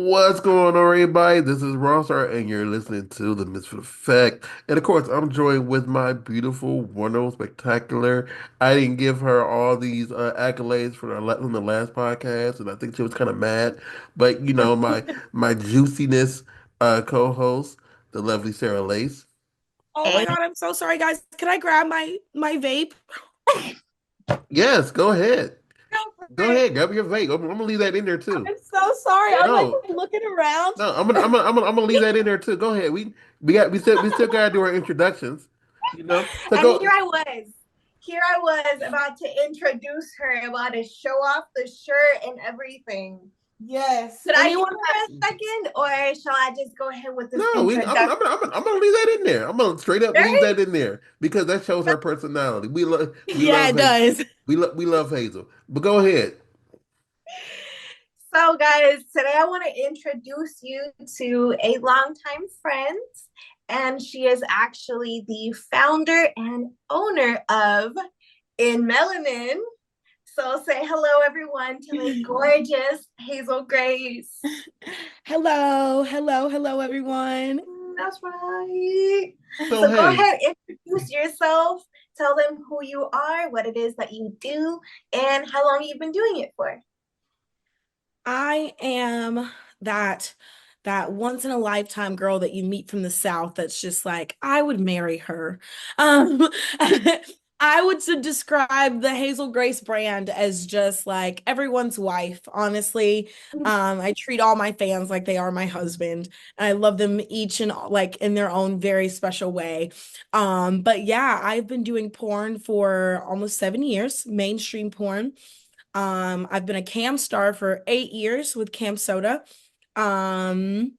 What's going on, everybody? This is Rossar, and you're listening to the Misfit Effect. And of course, I'm joined with my beautiful, wonderful, spectacular. I didn't give her all these accolades from the last podcast, and I think she was kind of mad. But my juiciness co-host, the lovely Sarah Lace. Oh my God, I'm so sorry, guys. Can I grab my vape? Yes, go ahead. Go Go for it. ahead, grab your vape. I'm gonna leave that in there too. I'm so sorry. I'm like No, looking around. No, I'm gonna leave that in there too. Go ahead. We still gotta do our introductions, you know. So And here go. I was. Here I was about to introduce her, about to show off the shirt and everything. Yes. Should I give Anyone her a second, or shall I just go ahead with this No, introduction? I'm gonna leave that in there. I'm gonna straight up leave Right? that in there because that shows her personality. We Yeah, love it Hazel. does. We love Hazel. But go ahead. So, guys, today I want to introduce you to a longtime friend, and she is actually the founder and owner of In Melanin. So, say hello, everyone, to Miss Gorgeous Hazel Grace. Hello, everyone. That's right. So So go hey, ahead, introduce yourself. Tell them who you are, what it is that you do, and how long you've been doing it for. I am that that once in a lifetime girl that you meet from the South that's just like, I would marry her. Um, I would describe the Hazel Grace brand as just like everyone's wife, honestly. I treat all my fans like they are my husband, and I love them each and like in their own very special way. But yeah, I've been doing porn for almost 7 years, mainstream porn. I've been a cam star for 8 years with Cam Soda. Um,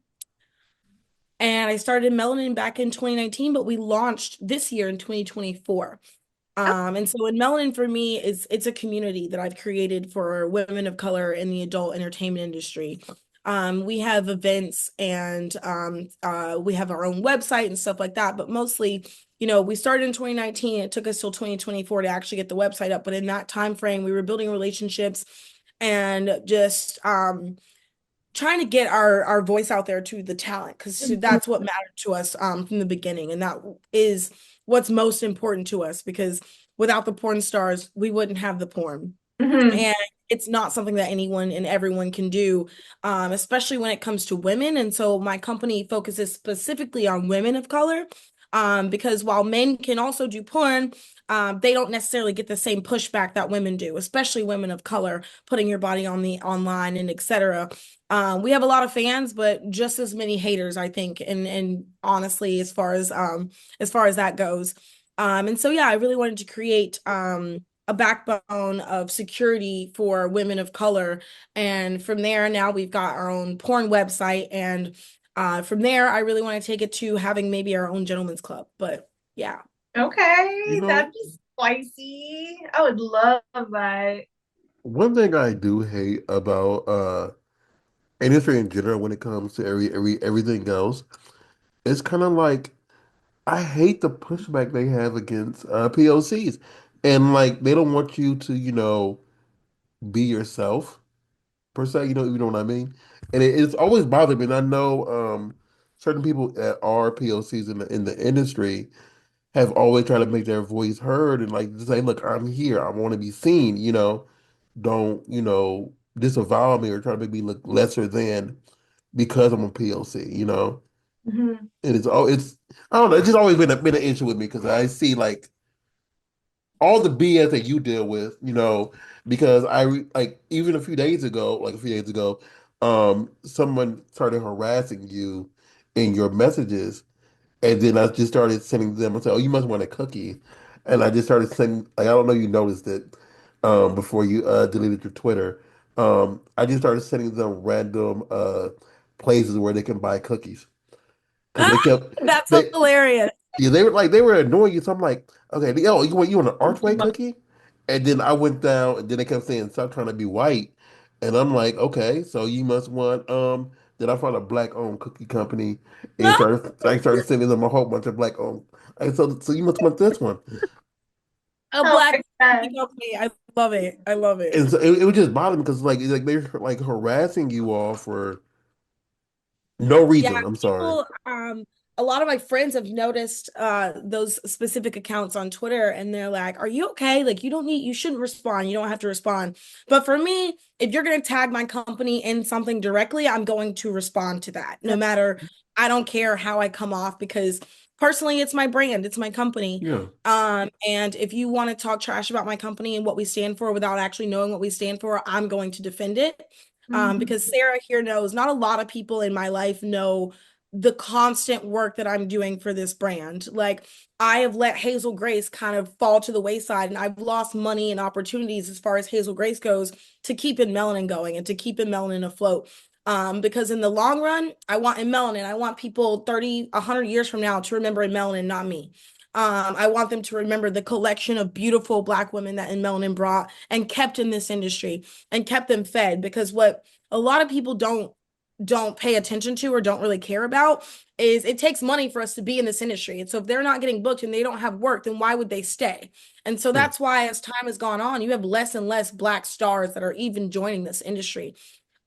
and I started Melanin back in 2019, but we launched this year in 2024. And so in Melanin for me is it's a community that I've created for women of color in the adult entertainment industry. We have events and we have our own website and stuff like that, but mostly, we started in 2019. It took us till 2024 to actually get the website up, but in that time frame, we were building relationships and just trying to get our voice out there to the talent because that's what mattered to us from the beginning, and that is what's most important to us because without the porn stars we wouldn't have the porn, Mm-hmm. and it's not something that anyone and everyone can do, especially when it comes to women. And so my company focuses specifically on women of color, because while men can also do porn, they don't necessarily get the same pushback that women do, especially women of color, putting your body on the online and etc. We have a lot of fans, but just as many haters, I think, and honestly, as far as that goes. And so yeah, I really wanted to create a backbone of security for women of color. And from there, now we've got our own porn website. And from there, I really want to take it to having maybe our own gentleman's club. But yeah. you Okay, know, that'd be spicy. I would love that. one thing I do hate about industry in general when it comes to everything else, it's kind of like I hate the pushback they have against POCs. And like they don't want you to, be yourself per se, you know what I mean? And it's always bothered me. And I know certain people that are POCs in the industry have always tried to make their voice heard and like say, look, I'm here. I want to be seen, don't, disavow me or try to make me look lesser than because I'm a POC. Mhm. And it's I don't know, it's just always been an issue with me because I see like all the BS that you deal with, because like even a few days ago, someone started harassing you in your messages, and then I just started sending them and say, "Oh, you must want a cookie," and I just started sending. Like I don't know, you noticed it before you deleted your Twitter. I just started sending them random places where they can buy cookies because they kept That's they hilarious. yeah, they were annoying you. So I'm like, okay, oh, you want an Archway cookie? And then I went down, and then they kept saying, stop trying to be white. And I'm like, okay, so you must want then I found a black owned cookie company and I started sending them a whole bunch of black owned. So you must want this one. A Oh black my God. company. I love it. I love it. And so it would just bother me because like they're like harassing you all for No Yeah, reason. I'm sorry. people, a lot of my friends have noticed those specific accounts on Twitter and they're like, "Are you okay? Like you shouldn't respond. You don't have to respond." But for me, if you're going to tag my company in something directly, I'm going to respond to that. No matter, I don't care how I come off because personally it's my brand, it's my company. Yeah. And if you want to talk trash about my company and what we stand for without actually knowing what we stand for, I'm going to defend it. Mhm. Because Sarah here knows not a lot of people in my life know the constant work that I'm doing for this brand. Like I have let Hazel Grace kind of fall to the wayside and I've lost money and opportunities as far as Hazel Grace goes to keep in Melanin going and to keep in Melanin afloat. Because in the long run, I want in Melanin, I want people 30, 100 years from now to remember in Melanin, not me. I want them to remember the collection of beautiful Black women that in Melanin brought and kept in this industry and kept them fed because what a lot of people don't pay attention to or don't really care about is it takes money for us to be in this industry. And so if they're not getting booked and they don't have work, then why would they stay? And so Yeah. that's why as time has gone on, you have less and less Black stars that are even joining this industry.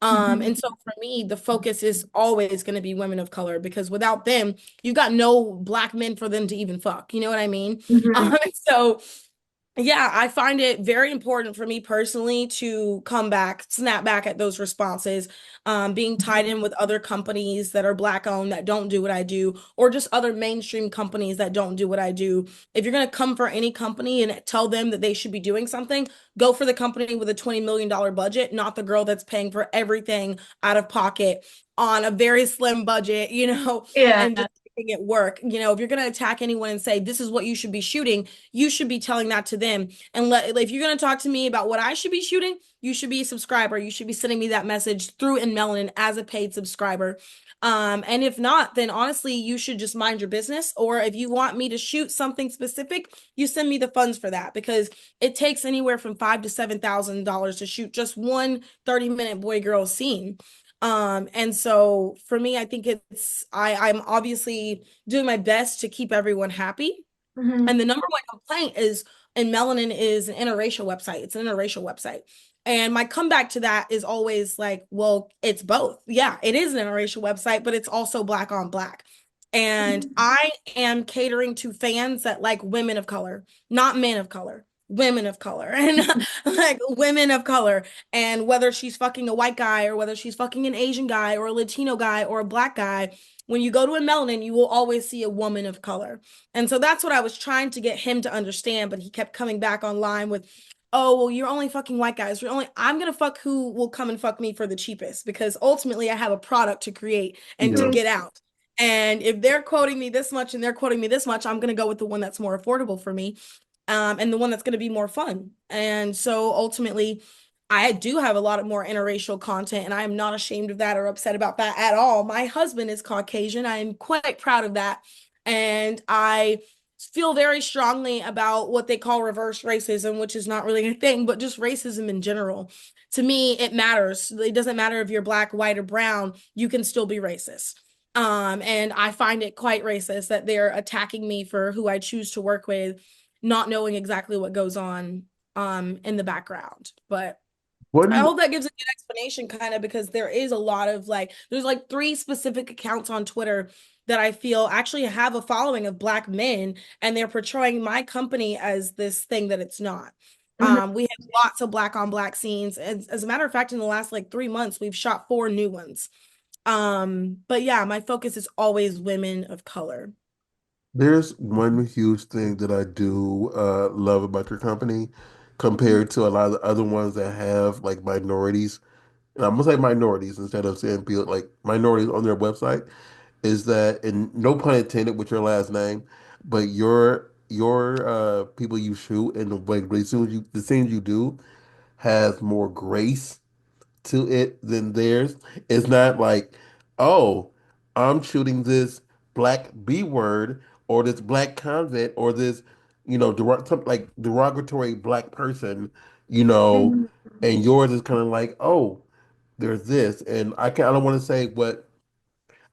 Mhm. And so for me, the focus is always going to be women of color because without them, you got no Black men for them to even fuck. You know what I mean? Mhm. So yeah, I find it very important for me personally to come back, snap back at those responses, being tied in with other companies that are Black owned that don't do what I do, or just other mainstream companies that don't do what I do. If you're going to come for any company and tell them that they should be doing something, go for the company with a $20 million budget, not the girl that's paying for everything out of pocket on a very slim budget, Yeah. and just making it work. If you're going to attack anyone and say, this is what you should be shooting, you should be telling that to them. And if you're going to talk to me about what I should be shooting, you should be a subscriber. You should be sending me that message through in Melanin as a paid subscriber. And if not, then honestly, you should just mind your business. Or if you want me to shoot something specific, you send me the funds for that because it takes anywhere from five to $7,000 to shoot just one 30-minute boy girl scene. And so for me, I think I'm obviously doing my best to keep everyone happy. Mhm. And the number one complaint is in Melanin is an interracial website. It's an interracial website. And my comeback to that is always like, well, it's both. Yeah, it is an interracial website, but it's also Black on Black. And I am catering to fans that like women of color, not men of color, women of color, and like women of color. And whether she's fucking a white guy or whether she's fucking an Asian guy or a Latino guy or a Black guy, when you go to a Melanin, you will always see a woman of color. And so that's what I was trying to get him to understand, but he kept coming back online with, "Oh, well, you're only fucking white guys. I'm gonna fuck who will come and fuck me for the cheapest because ultimately I have a product to create and to Yeah. get out. And if they're quoting me this much and they're quoting me this much, I'm gonna go with the one that's more affordable for me, and the one that's gonna be more fun. And so ultimately, I do have a lot of more interracial content, and I am not ashamed of that or upset about that at all. My husband is Caucasian. I am quite proud of that. And I feel very strongly about what they call reverse racism, which is not really a thing, but just racism in general. To me, it matters. It doesn't matter if you're black, white, or brown, you can still be racist. And I find it quite racist that they're attacking me for who I choose to work with, not knowing exactly what goes on in the background. But What do I you hope that gives a good explanation, kind of, because there is a lot of there's like three specific accounts on Twitter that I feel actually have a following of Black men, and they're portraying my company as this thing that it's not. Mhm. We have lots of Black on Black scenes. As a matter of fact, in the last like 3 months, we've shot four new ones. But yeah, my focus is always women of color. There's one huge thing that I do love about your company Mhm. compared to a lot of the other ones that have like minorities. And I'm gonna say minorities instead of saying people like minorities on their website is that, and no pun intended with your last name, but your people you shoot and the way the scenes you do has more grace to it than theirs. It's not like, oh, I'm shooting this black B word or this black convent or this, like derogatory black person, you know, Mhm. and yours is kind of like, oh, there's this. And I don't want to say what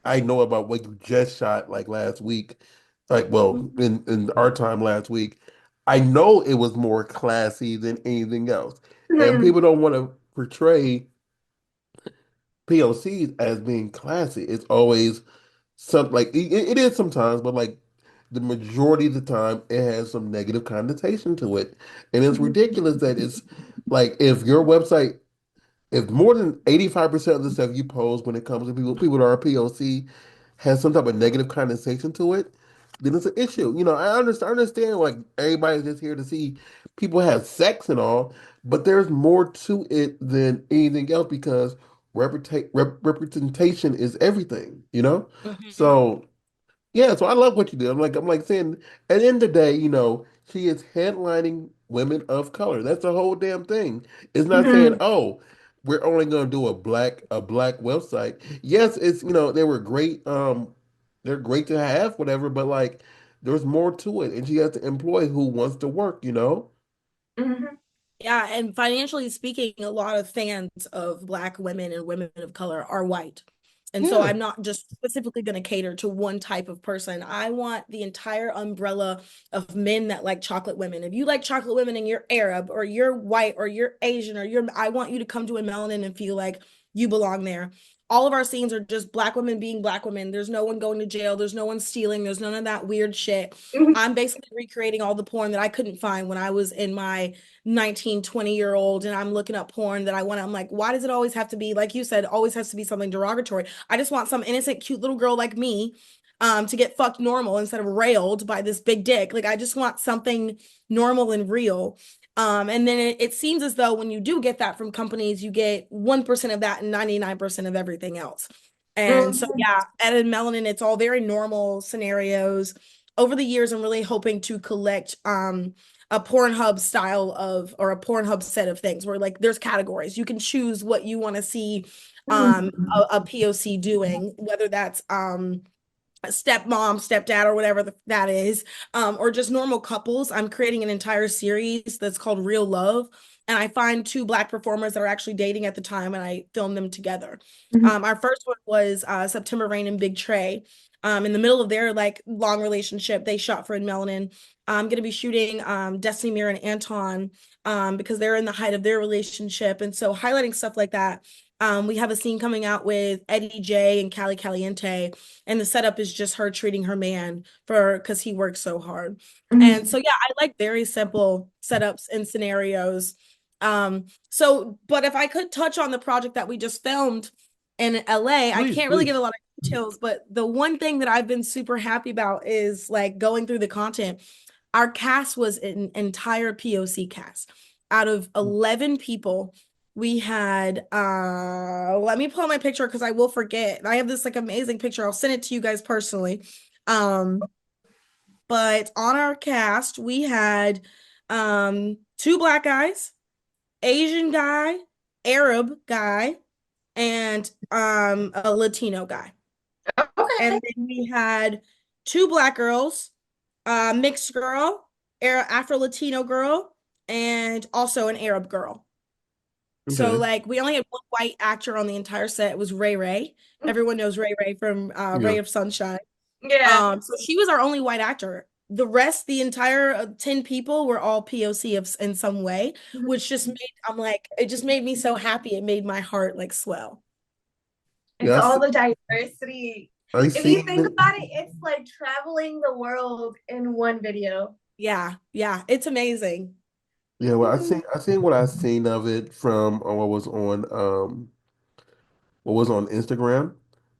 I know about what you just shot like last week, like, well, in our time last week. I know it was more classy than anything else. And Mhm. people don't want to portray POCs as being classy. It's always some like it is sometimes, but like the majority of the time, it has some negative connotation to it, and it's Mhm. ridiculous that it's like if your website, if more than 85% of the stuff you post when it comes to people that are POC has some type of negative connotation to it, then it's an issue. You know, I understand like everybody's just here to see people have sex and all, but there's more to it than anything else because representation is everything, you know? Mhm. So yeah, so I love what you did. I'm like saying at the end of the day, you know, she is headlining women of color. That's the whole damn thing. It's not saying, Mhm. oh, we're only gonna do a black website. Yes, it's you know, they were great, they're great to have, whatever, but like there's more to it. And she has to employ who wants to work, you know? Mhm. Yeah, and financially speaking, a lot of fans of Black women and women of color are white. And so Yeah. I'm not just specifically going to cater to one type of person. I want the entire umbrella of men that like chocolate women. If you like chocolate women and you're Arab or you're white or you're Asian or I want you to come to a Melanin and feel like you belong there. All of our scenes are just Black women being Black women. There's no one going to jail. There's no one stealing. There's none of that weird shit. Mhm. I'm basically recreating all the porn that I couldn't find when I was in my 19, 20-year-old and I'm looking up porn that I want. I'm like, why does it always have to be, like you said, always has to be something derogatory? I just want some innocent, cute little girl like me to get fucked normal instead of railed by this big dick. Like, I just want something normal and real. And then it seems as though when you do get that from companies, you get 1% of that and 99% of everything else. And so, Mhm. yeah, at Melanin, it's all very normal scenarios. Over the years, I'm really hoping to collect a Pornhub style of or a Pornhub set of things where like there's categories. You can choose what you want to see Mhm. a POC doing, whether that's stepmom, stepdad, or whatever that is, or just normal couples. I'm creating an entire series that's called Real Love. And I find two Black performers that are actually dating at the time and I film them together. Mhm. Our first one was September Rain and Big Trey. In the middle of their like long relationship, they shot for In Melanin. I'm going to be shooting Destiny Mirror and Anton because they're in the height of their relationship. And so highlighting stuff like that. We have a scene coming out with Eddie J and Cali Caliente, and the setup is just her treating her man for because he works so hard. And so Mhm. yeah, I like very simple setups and scenarios. So but if I could touch on the project that we just filmed in LA, I Please, can't really give a please. lot of details, but the one thing that I've been super happy about is like going through the content. Our cast was an entire POC cast. Out of 11 people, we had let me pull out my picture because I will forget. I have this like amazing picture. I'll send it to you guys personally. Um, but on our cast, we had two Black guys, Asian guy, Arab guy, and a Latino guy. Okay. And then we had two Black girls, mixed girl, Afro Latino girl, and also an Arab girl. So Okay. like we only had one white actor on the entire set. It was Ray Ray. Everyone knows Ray Ray from Yeah. Ray of Sunshine. Yeah. So she was our only white actor. The rest, the entire 10 people were all POC of in some way, which just made I'm like it just made me so happy. It made my heart like swell. It's Yeah, all the diversity. I If you seen think it. about it, it's like traveling the world in one video. Yeah, yeah, it's amazing. Yeah, well, Mhm. I seen what I seen of it from what was on Instagram,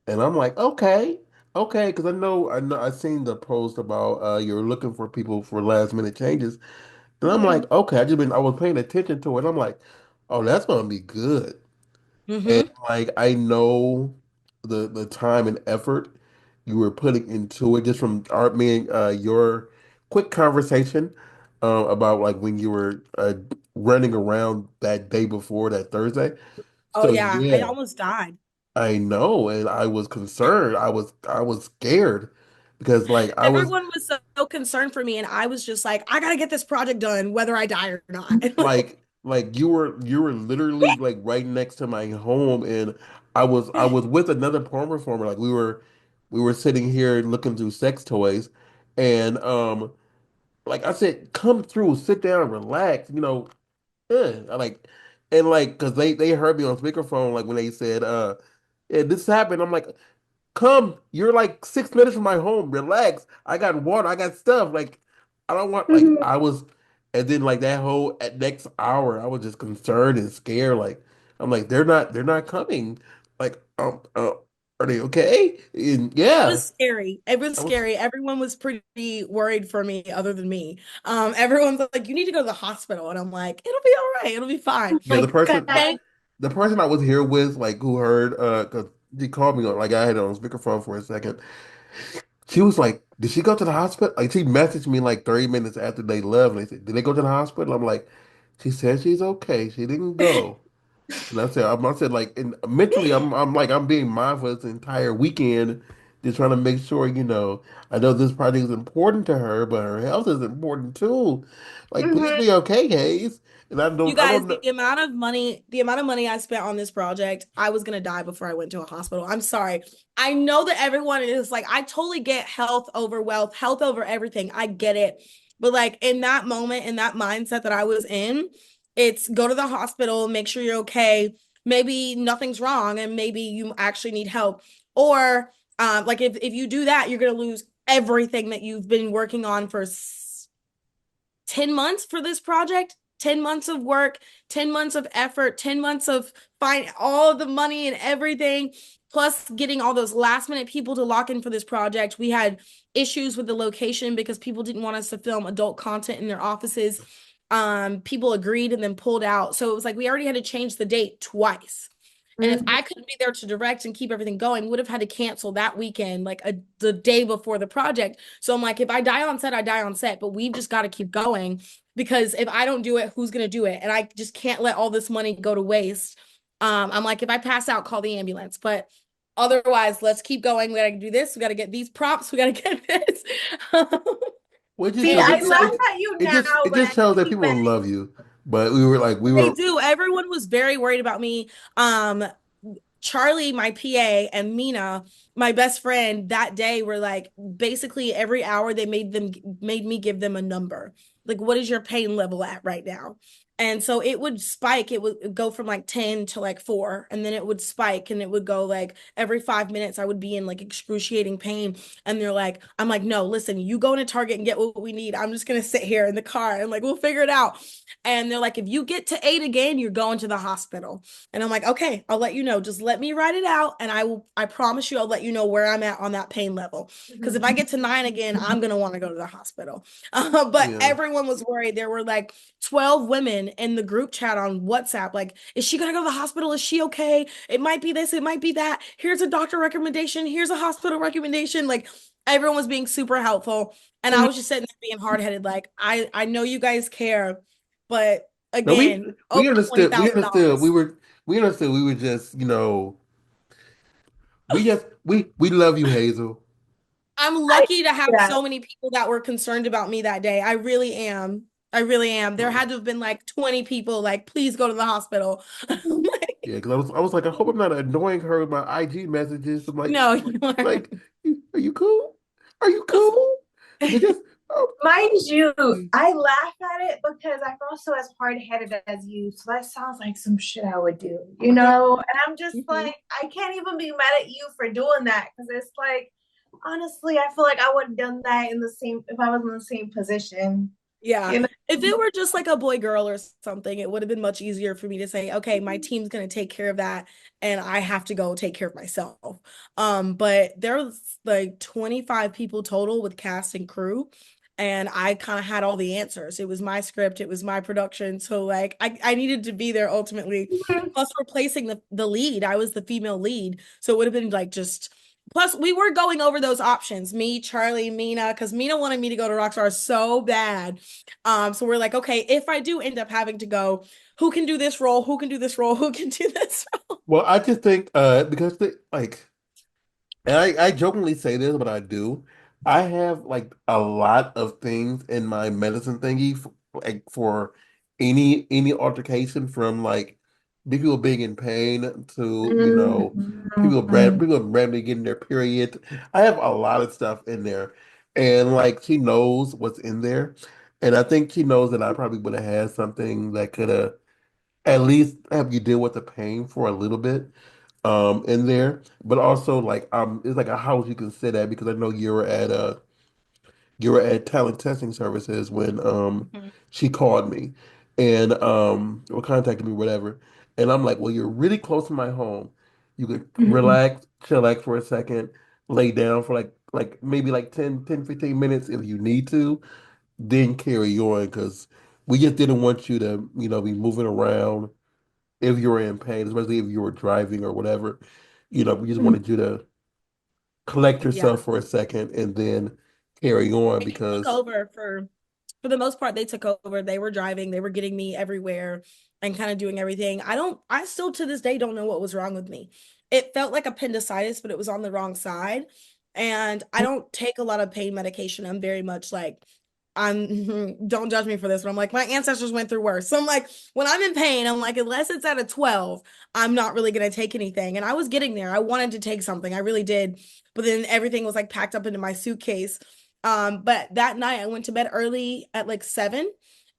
and I'm like, okay, okay, because I know I seen the post about you're looking for people for last minute changes, and I'm Mhm. like, okay, I was paying attention to it. I'm like, oh, that's gonna be good, and Mm-hmm. like I know the time and effort you were putting into it just from our me and your quick conversation about like when you were running around that day before that Thursday. Oh So yeah, I yeah, almost died. I know, and I was concerned. I was scared because like I was Everyone was so concerned for me, and I was just like, I gotta get this project done, whether I die or not. like you were literally like right next to my home, and I was with another porn performer. Like we were sitting here looking through sex toys, and like I said, come through, sit down, relax. You know, I like and like because they heard me on speakerphone like when they said and this happened. I'm like, come, you're like 6 minutes from my home. Relax. I got water. I got stuff. Like, I don't want like Mhm. I was, and then like that whole at next hour, I was just concerned and scared. Like, I'm like, they're not coming. Like, are they okay? And That yeah, was scary. It was I was. scary. Everyone was pretty worried for me, other than me. Everyone's like, "You need to go to the hospital," and I'm like, "It'll be all right. It'll be fine." Yeah, My God. the person I was here with, like, who heard, cause he called me on, like, I had it on speakerphone for a second. She was like, "Did she go to the hospital?" Like, she messaged me like 30 minutes after they left, and they said, "Did they go to the hospital?" I'm like, "She said she's okay. She didn't go." And I said, like, and mentally, I'm like, I'm being mindful this entire weekend, just trying to make sure, I know this project is important to her, but her health is important too. Like, please Mhm. be okay, Hayes. And You I guys, don't know. the amount of money I spent on this project, I was gonna die before I went to a hospital. I'm sorry. I know that everyone is like, I totally get health over wealth, health over everything. I get it. But like in that moment, in that mindset that I was in, it's go to the hospital, make sure you're okay. Maybe nothing's wrong and maybe you actually need help. Or like if you do that, you're gonna lose everything that you've been working on for 10 months for this project, 10 months of work, 10 months of effort, 10 months of find all the money and everything, plus getting all those last minute people to lock in for this project. We had issues with the location because people didn't want us to film adult content in their offices. People agreed and then pulled out. So it was like we already had to change the date twice. And if Mhm. I couldn't be there to direct and keep everything going, we would have had to cancel that weekend, like the day before the project. So I'm like, if I die on set, I die on set, but we've just got to keep going because if I don't do it, who's going to do it? And I just can't let all this money go to waste. I'm like, if I pass out, call the ambulance. But otherwise, let's keep going. We got to do this. We got to get these props. We got to get this. Well, it just See, shows And I that laugh so at you it now, just it but just I shows that see people back. love you. But we were they do. Everyone was very worried about me. Charlie, my PA, and Mina, my best friend, that day were like basically every hour they made me give them a number. Like, what is your pain level at right now? And so it would spike. It would go from like 10 to like 4, and then it would spike and it would go like every 5 minutes I would be in like excruciating pain. And they're like, I'm like, no, listen, you go to Target and get what we need. I'm just gonna sit here in the car and like we'll figure it out. And they're like, if you get to 8 again, you're going to the hospital. And I'm like, okay, I'll let you know. Just let me write it out. And I promise you, I'll let you know where I'm at on that pain level. Because if I get to 9 again, I'm going to want to go to the hospital. But Yeah. everyone was worried. There were like 12 women in the group chat on WhatsApp. Like, is she going to go to the hospital? Is she okay? It might be this, it might be that. Here's a doctor recommendation. Here's a hospital recommendation. Like, everyone was being super helpful. And I Mhm. was just sitting there being hard headed. Like, I know you guys care, but No, we again, over we understood. $20,000. We understood. We were just, we love you, Hazel. I'm I lucky to have yeah. so many people that were concerned about me that day. I really am. I really am. There Yeah, had to have been like 20 people like, please go to the hospital. Like, because I was like, I hope I'm not annoying her with my IG messages. I'm no, you like, are you cool? Are you cool? They just, oh, Mind you, I laugh at it because I'm also as hard headed as you. So that sounds like some shit I would do, you know? And I'm just Mhm. like, I can't even be mad at you for doing that because it's like, honestly, I feel like I would have done that in the same, if I was in the same position, Yeah. you know? If it were just like a boy girl or something, it would have been much easier for me to say, okay, my team's gonna take care of that and I have to go take care of myself. But there was like 25 people total with cast and crew, and I kind of had all the answers. It was my script, it was my production. So like I needed to be there ultimately. Plus replacing the lead. I was the female lead. So it would have been like just plus, we were going over those options, me, Charlie, Mina, because Mina wanted me to go to Rockstar so bad. So we're like, okay, if I do end up having to go, who can do this role? Who can do this role? Who can do this role? well, I just think, because and I jokingly say this, but I do. I have like a lot of things in my medicine thingy for any altercation, from like people being in pain to, Mhm. people randomly getting their period. I have a lot of stuff in there, and like she knows what's in there, and I think she knows that I probably would have had something that could have at least help you deal with the pain for a little bit. in there, but also like it's like a house you can sit at because I know you were at talent testing services when Mhm. she called me and or contacted me, whatever. And I'm like, well, you're really close to my home. You could Mhm. relax, chillax for a second, lay down for like maybe like 10, 15 minutes if you need to, then carry on because we just didn't want you to, be moving around if you were in pain, especially if you were driving or whatever. We just wanted you to collect Yeah. yourself for a second and then carry on They took because over for the most part. They took over. They were driving, they were getting me everywhere and kind of doing everything. I still to this day don't know what was wrong with me. It felt like appendicitis, but it was on the wrong side. And I don't take a lot of pain medication. I'm very much like, don't judge me for this, but I'm like, my ancestors went through worse. So I'm like, when I'm in pain, I'm like, unless it's at a 12, I'm not really gonna take anything. And I was getting there. I wanted to take something. I really did. But then everything was like packed up into my suitcase. But that night I went to bed early at like 7.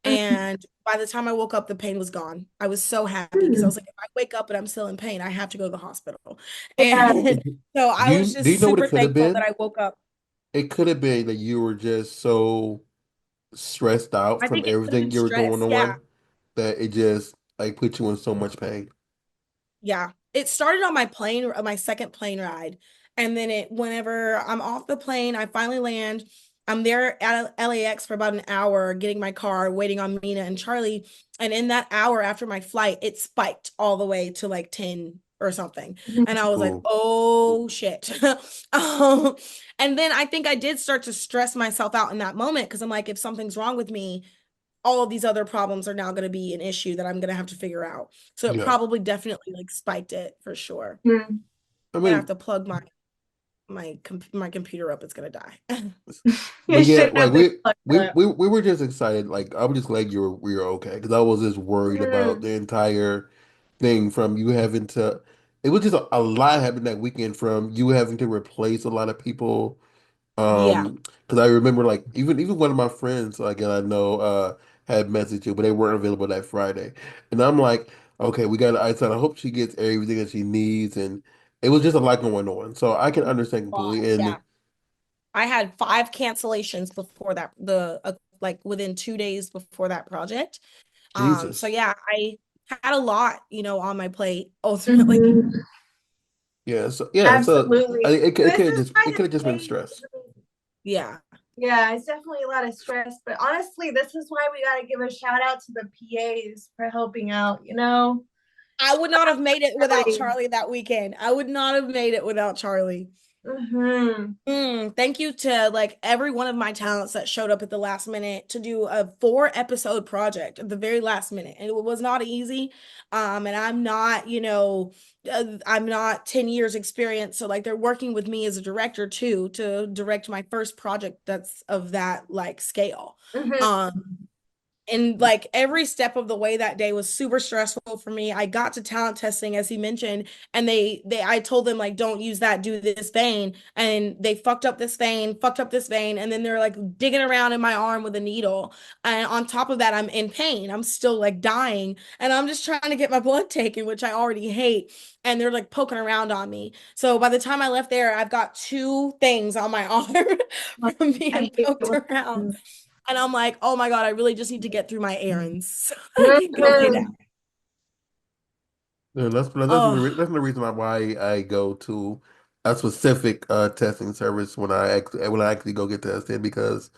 And by the time I woke up, the pain was gone. I was so happy because I was Mhm. like, if I wake up and I'm still in pain, I have to go to the hospital. Yeah. And so do I was you do you just know what it super could have thankful that been? I woke up. It could have been that you were just so stressed out I from think it could have everything been you were going stress. Yeah. on that it just like put you in so much pain. Yeah. It started on my plane, my second plane ride. And then whenever I'm off the plane, I finally land. I'm there at LAX for about an hour, getting my car, waiting on Mina and Charlie. And in that hour after my flight, it spiked all the way to like 10 or something. And I was like, Oh, oh shit. um, and then I think I did start to stress myself out in that moment because I'm like, if something's wrong with me, all of these other problems are now going to be an issue that I'm going to have to figure out. So it yeah. probably definitely like spiked it for sure. Mhm. I I'm gonna have mean, to plug my computer up. It's gonna die. but You yeah, should like have been we plugged we up. we, we were just excited. Like I was just glad you were okay because I was just worried about Mhm. the entire thing from you having to. It was just a lot happened that weekend from you having to replace a lot of people. Yeah. Because I remember like even one of my friends, like and I know had messaged you, but they weren't available that Friday. And I'm like, okay, we got I said I hope she gets everything that she needs and it was just a lot going on. So I can understand completely. And Yeah. I had 5 cancellations before that, the like within 2 days before that project. So Jesus. yeah, I had a lot, on my plate ultimately. Mhm. So Absolutely. This is it kind of could have just been crazy. stress. Yeah. Yeah, it's definitely a lot of stress, but honestly, this is why we got to give a shout out to the PAs for helping out, you know? I would not have made it without Really. Charlie that weekend. I would not have made it without Charlie. Mm-hmm. Thank you to like every one of my talents that showed up at the last minute to do a 4 episode project at the very last minute. And it was not easy. And I'm not, I'm not 10 years experience. So like they're working with me as a director too to direct my first project that's of that like scale. Mm-hmm. Um, and like every step of the way that day was super stressful for me. I got to talent testing as he mentioned, and they I told them like don't use that, do this vein, and they fucked up this vein, and then they're like digging around in my arm with a needle. And on top of that, I'm in pain. I'm still like dying, and I'm just trying to get my blood taken, which I already hate. And they're like poking around on me. So by the time I left there, I've got 2 things on my arm from I being hate it poked when around. And I'm like, oh my God, I really just need to get through my errands so I can go lay down. Mhm. And Oh, that's the reason why I go to a specific testing service when I actually go get tested because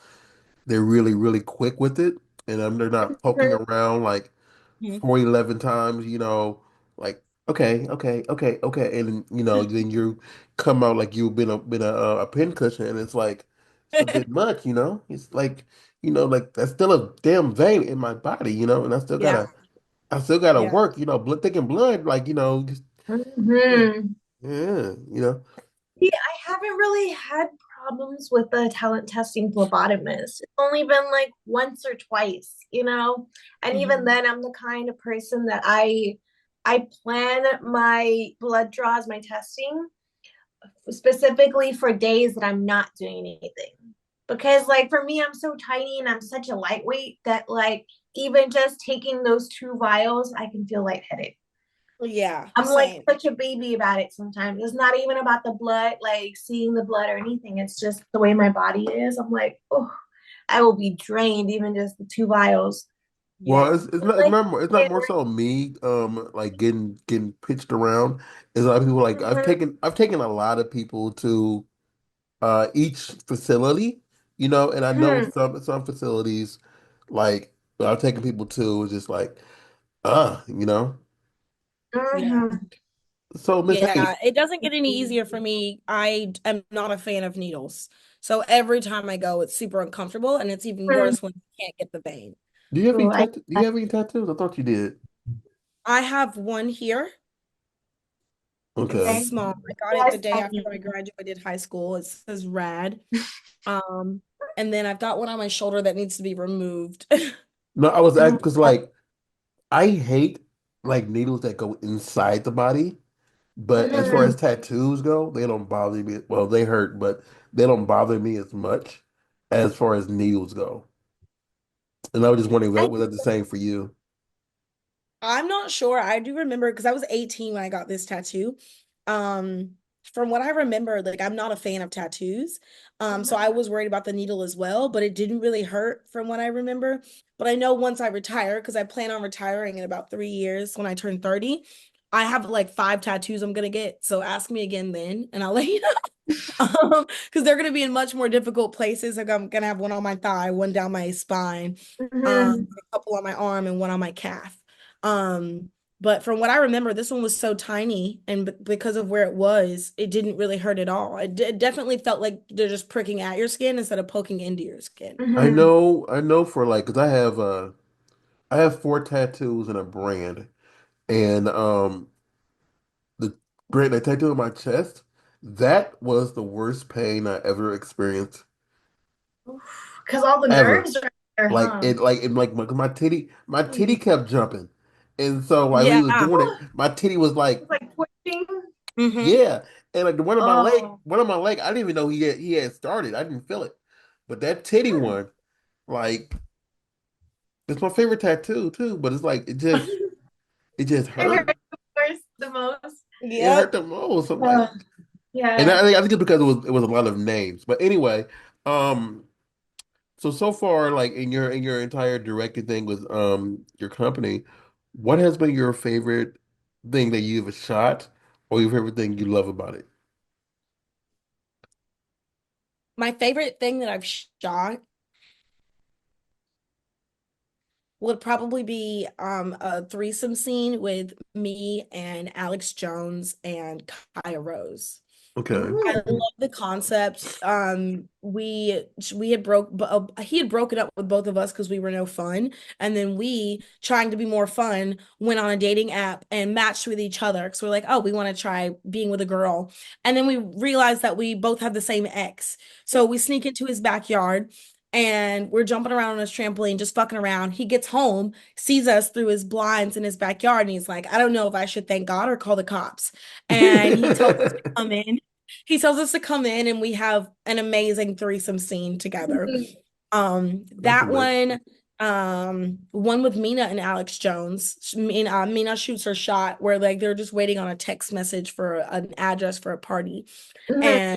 they're really quick with it and they're not poking around like mhm. 411 times, like okay, and then you come out like you've been a pin cushion, and it's like it's a bit much, It's like like that's still a damn vein in my body, and Yeah, I still gotta yeah. work, blood thick and blood, like just yeah, Mhm. yeah. See, I haven't really had problems with the talent testing phlebotomist. It's only been like once or twice, you know? And even Mhm. then I'm the kind of person that I plan my blood draws, my testing specifically for days that I'm not doing anything. Because like for me, I'm so tiny and I'm such a lightweight that like even just taking those 2 vials, I can feel lightheaded. Yeah, I'm like same. such a baby about it sometimes. It's not even about the blood, like seeing the blood or anything. It's just the way my body is. I'm like, oh, I will be drained, even just the 2 vials. Well, Yeah. Like, it's not more so me like getting pitched around. It's a lot of people like mhm, I've taken a lot of people to each facility, and I know mhm, some facilities like I've taken people to is just like you know. Yeah. mhm, So Miss Hay, Yeah, it doesn't get any easier for me. I am not a fan of needles. So every time I go, it's super uncomfortable and it's even mhm. worse when you can't get the vein. Ooh, do you have any tattoos? I thought you did. I have one here. It's Okay. okay. small. I got it the Yes, day after I Abby. graduated high school. It says rad. Um, and then I've got one on my shoulder that needs to be removed. No, I was Mhm, asking because like I hate like needles that go inside the body. But as far as mhm. tattoos go, they don't bother me. Well, they hurt, but they don't bother me as much as far as needles go. And I was just wondering, I, was that the same for you? I'm not sure. I do remember because I was 18 when I got this tattoo. Um, from what I remember, like I'm not a fan of tattoos. So I mhm, was worried about the needle as well, but it didn't really hurt from what I remember. But I know once I retire, because I plan on retiring in about 3 years when I turn 30, I have like 5 tattoos I'm gonna get. So ask me again then, and I'll let you know. Because they're gonna be in much more difficult places. Like I'm gonna have one on my thigh, one down my spine, mhm. a couple on my arm, and one on my calf. Um, but from what I remember, this one was so tiny, and because of where it was, it didn't really hurt at all. It definitely felt like they're just pricking at your skin instead of poking into your skin. Mhm. I know for like, because I have four tattoos and a brand, and the brand I tattooed on my chest, that was the worst pain I ever experienced Because all the ever. nerves are there, huh? Like my titty kept jumping, and so like when he Yeah. was doing it, my titty was like, It's like twitching. Hmm. yeah, and like the Oh. one of my leg, I didn't even know he had started. I didn't feel it, but that titty Hmm. one, like, it's my favorite tattoo too. But it's like it just It hurt. hurts worse the most. It hurt Yep. the most. I'm like, Uh, and yeah. I think it's because it was a lot of names. But anyway, um, so far, like in your entire directing thing with your company, what has been your favorite thing that you've shot, or your favorite thing you love about it? My favorite thing that I've shot would probably be a threesome scene with me and Alex Jones and Kaya Rose. Okay. I Mm. love the concept. We had he had broken up with both of us because we were no fun, and then we, trying to be more fun, went on a dating app and matched with each other because we're like, oh, we want to try being with a girl, and then we realized that we both had the same ex, so we sneak into his backyard. And we're jumping around on his trampoline, just fucking around. He gets home, sees us through his blinds in his backyard, and he's like, I don't know if I should thank God or call the cops. And he tells us to come in. He tells us to come in and we have an amazing threesome scene together. That's That amazing. one with Mina and Alex Jones. Mina shoots her shot where like they're just waiting on a text message for an address for a party. Mhm. And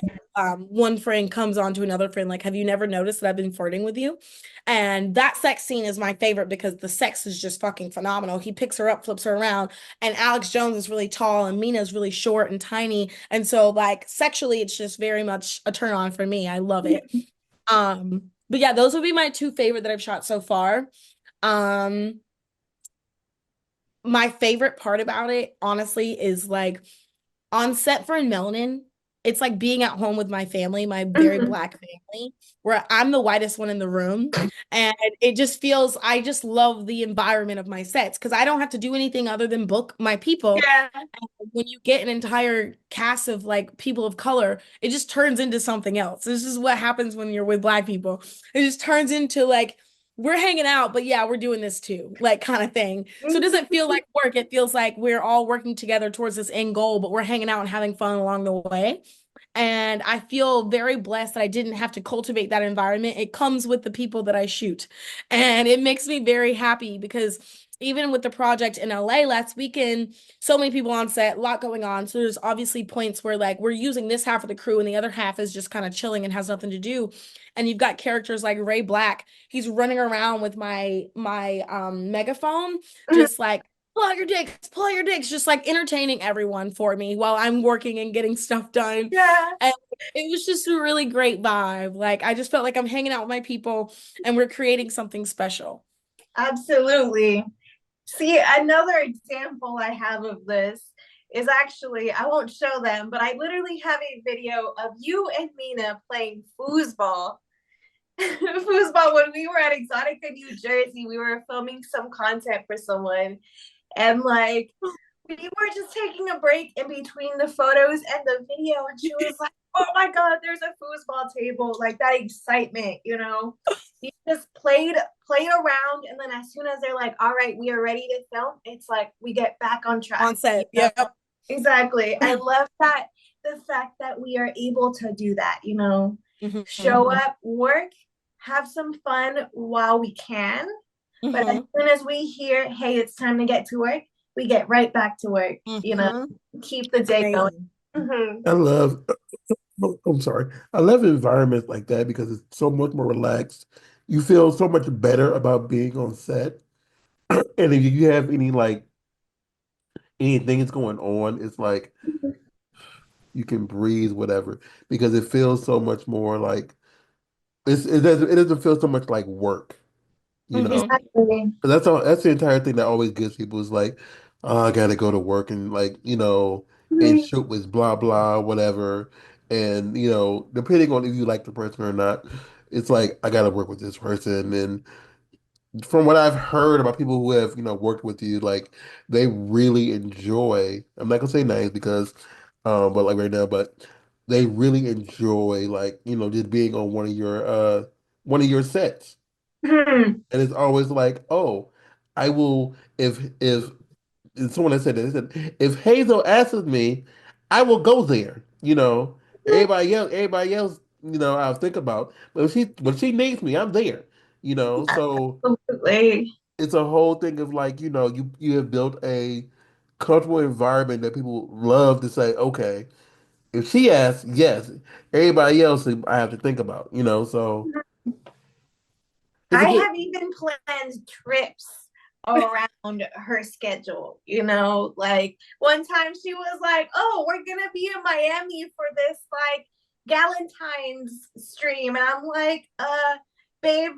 one friend comes on to another friend, like, have you never noticed that I've been flirting with you? And that sex scene is my favorite because the sex is just fucking phenomenal. He picks her up, flips her around, and Alex Jones is really tall and Mina's really short and tiny. And so, like, sexually, it's just very much a turn on for me. I love it. But yeah, those would be my two favorite that I've shot so far. Um, my favorite part about it, honestly, is like on set for In Melanin, it's like being at home with my family, my very Mhm. black family, where I'm the whitest one in the room. And it just feels, I just love the environment of my sets because I don't have to do anything other than book my people. Yeah. And when you get an entire cast of like people of color, it just turns into something else. This is what happens when you're with black people. It just turns into like, we're hanging out, but yeah, we're doing this too, like kind of thing. So it doesn't feel like work. It feels like we're all working together towards this end goal, but we're hanging out and having fun along the way. And I feel very blessed that I didn't have to cultivate that environment. It comes with the people that I shoot. And it makes me very happy because even with the project in LA last weekend, so many people on set, a lot going on. So there's obviously points where like we're using this half of the crew and the other half is just kind of chilling and has nothing to do. And you've got characters like Ray Black. He's running around with my megaphone, just like pull out your dicks, just like entertaining everyone for me while I'm working and getting stuff done. Yeah, And it was just a really great vibe. Like I just felt like I'm hanging out with my people and we're creating something special. absolutely. See, another example I have of this is actually, I won't show them, but I literally have a video of you and Mina playing foosball. Foosball when we were at Exotica, New Jersey. We were filming some content for someone, and like we were just taking a break in between the photos and the video, and she was like, "Oh my god, there's a foosball table!" Like that excitement, you know. You just played around, and then as soon as they're like, "All right, we are ready to film," it's like we get back on track. On You set. know? Yep. Exactly. I love that, the fact that we are able to do that. You know, Hmm. show up, work, have some fun while we can, but as Hmm. soon as we hear, hey, it's time to get to work, we get right back to work, you know, Hmm. keep the day going. Amazing. Mm-hmm. I love, I'm sorry. I love environments like that because it's so much more relaxed. You feel so much better about being on set. And if you have any like anything that's going on, it's like you can breathe, whatever, because it feels so much more like it doesn't feel so much like work, you know. Hmm. Exactly. That's all. That's the entire thing that always gets people is like, oh, I gotta go to work and like and Mm-hmm. shoot with blah blah whatever, and depending on if you like the person or not, it's like I gotta work with this person. And from what I've heard about people who have worked with you, like they really enjoy. I'm not gonna say names because, but like right now, but they really enjoy like just being on one of your sets. And it's always like, oh, I will if and someone that said that, they said, if Hazel asks me, I will go there. Everybody else, I'll think about. But if she needs me, I'm there. So Absolutely. it's a whole thing of like, you have built a comfortable environment that people love to say, okay, if she asks, yes, everybody else I have to think about. So it's a I good have even planned trips around her schedule, you know, like one time she was like, "Oh, we're gonna be in Miami for this like Galentine's stream," and I'm like, babe,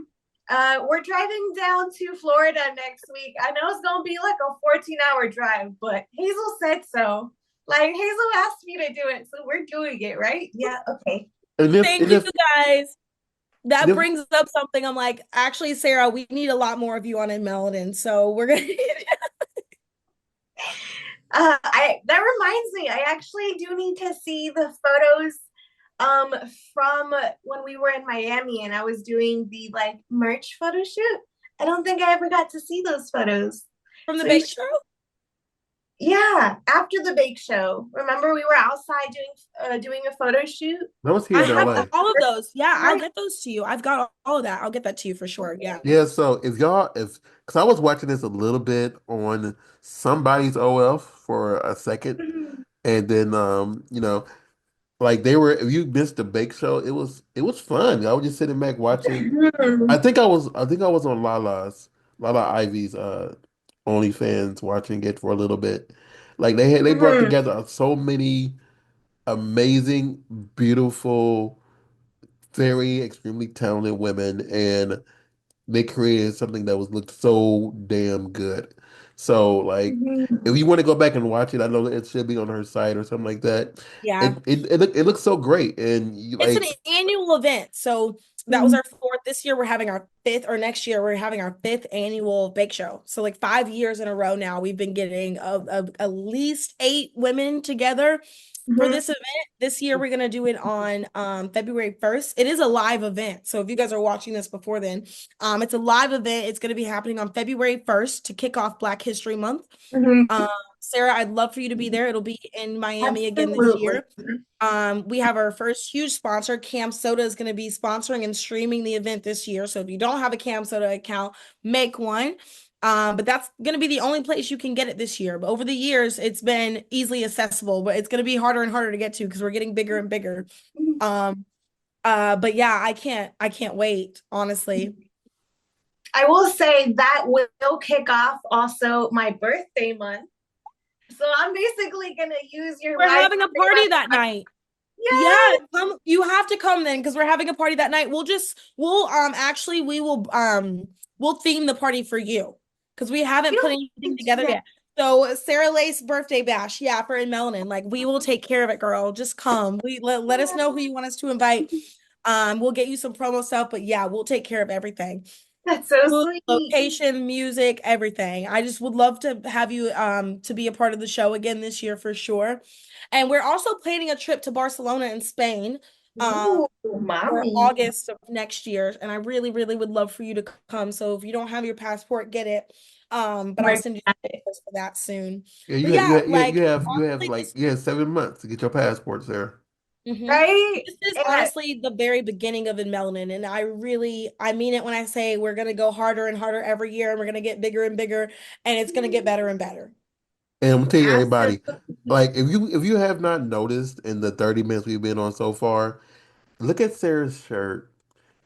we're driving down to Florida next week. I know it's gonna be like a 14-hour drive, but Hazel said so. Like Hazel asked me to do it, so we're doing it, right? Yeah, okay. and if Thank and you if guys. and That if brings up something. I'm like, actually, Sarah, we need a lot more of you on In Melanin. So we're gonna I that reminds me, I actually do need to see the photos um from when we were in Miami and I was doing the like merch photo shoot. I don't think I ever got to see those photos. from the So you bake should, show. yeah, after the bake show. Remember we were outside doing a photo shoot? I was here I in have LA. all of those. Yeah, I'll Right. get those to you. I've got all of that. I'll get that to you for sure. Yeah. Yeah, so because I was watching this a little bit on somebody's OF for a second, and then like if you missed the bake show, it was fun. I was just sitting back watching. I think I was on Lala Ivy's OnlyFans watching it for a little bit. Like they brought together so many amazing, beautiful, very extremely talented women, and they created something that was looked so damn good. So like, if you want to go back and watch it, I know that it should be on her site or something like that. Yeah. It looks so great, and It's an annual event. So that was our fourth. This year we're having our fifth, or next year we're having our fifth annual bake show. So like 5 years in a row now, we've been getting at least 8 women together for this event. This year we're gonna do it on February 1st. It is a live event. So if you guys are watching this before then, it's a live event. It's gonna be happening on February 1st to kick off Black History Month. Um, Sarah, I'd love for you to be there. It'll be in Miami again this Absolutely. year. We have our first huge sponsor. Cam Soda is going to be sponsoring and streaming the event this year. So if you don't have a Cam Soda account, make one. But that's gonna be the only place you can get it this year. But over the years, it's been easily accessible, but it's gonna be harder and harder to get to because we're getting bigger and bigger. Um, but yeah, I can't wait, honestly. I will say that will kick off also my birthday month. So I'm basically gonna use your We're live having a stream party as that my night. Yeah, yes. come, you have to come then because we're having a party that night. We'll actually we'll theme the party for you because we haven't You put don't anything need together to. yet. So Sarah Lace birthday bash, yeah, for in Melanin. Like we will take care of it, girl. Just come. Let us know who you want us to invite. We'll get you some promo stuff, but yeah, we'll take care of everything. That's so Food, sweet. location, music, everything. I just would love to have you to be a part of the show again this year for sure. And we're also planning a trip to Barcelona in Spain Ooh, for mommy. August of next year. And I really, really would love for you to come. So if you don't have your passport, get it. But I'll Work send you at the it. details for that soon. Yeah, But yeah, like you have honestly, like you have 7 months to get your passports there. hmm Right? this is And honestly the very beginning of In Melanin, and I mean it when I say we're gonna go harder and harder every year, and we're gonna get bigger and bigger, and it's gonna get better and better. And I'm gonna tell you everybody, absolutely. like if you have not noticed in the 30 minutes we've been on so far, look at Sarah's shirt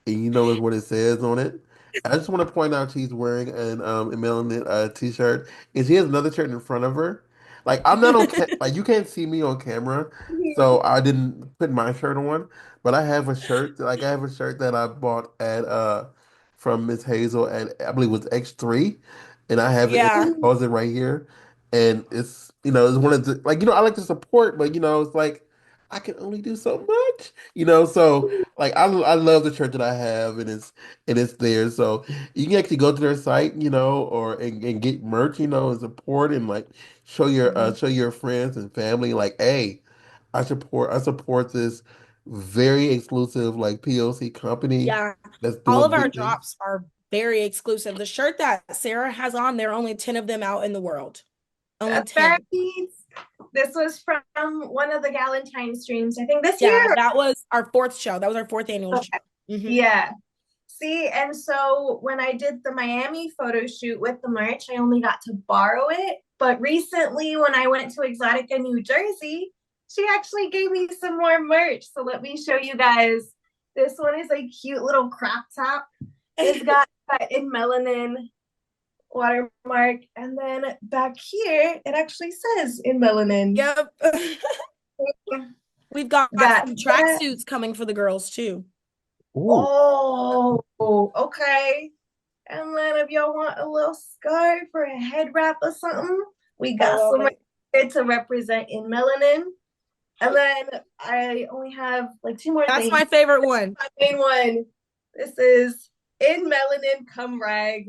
and you notice what it says on it. I just want to point out she's wearing an Melanin t-shirt, and she has another shirt in front of her. Like I'm not on like you can't see me on camera, so I didn't put my shirt on. But I have a shirt, like I have a shirt that I bought at from Miss Hazel at I believe it was X3, and I have it in Yeah, the closet right here. And it's it's one of the like I like to support, but it's like I can only do so much, so. Like I love the shirt that I have and it's there. So you can actually go to their site, or and get merch, and support and like show your friends and family like, hey, I support this very exclusive like PLC company yeah. that's All doing of our big things. drops are very exclusive. The shirt that Sarah has on, there are only 10 of them out in the world. Only 10. Right. This was from one of the Galentine streams, I think this Yeah, year. that was our fourth show. That was our fourth annual show. Okay. Hmm. Yeah. See, and so when I did the Miami photo shoot with the merch, I only got to borrow it. But recently, when I went to Exotica, New Jersey, she actually gave me some more merch. So let me show you guys. This one is a cute little crop top. It's got that in melanin watermark. And then back here, it actually says in melanin. Yep. We've got Got some that. tracksuits coming for the girls too. Ooh. Oh, okay. And then if y'all want a little scarf or a head wrap or something, we I got love some right it. here to represent in melanin. And then I only have like two more That's things. my favorite one. My main one. This is in melanin cum rag.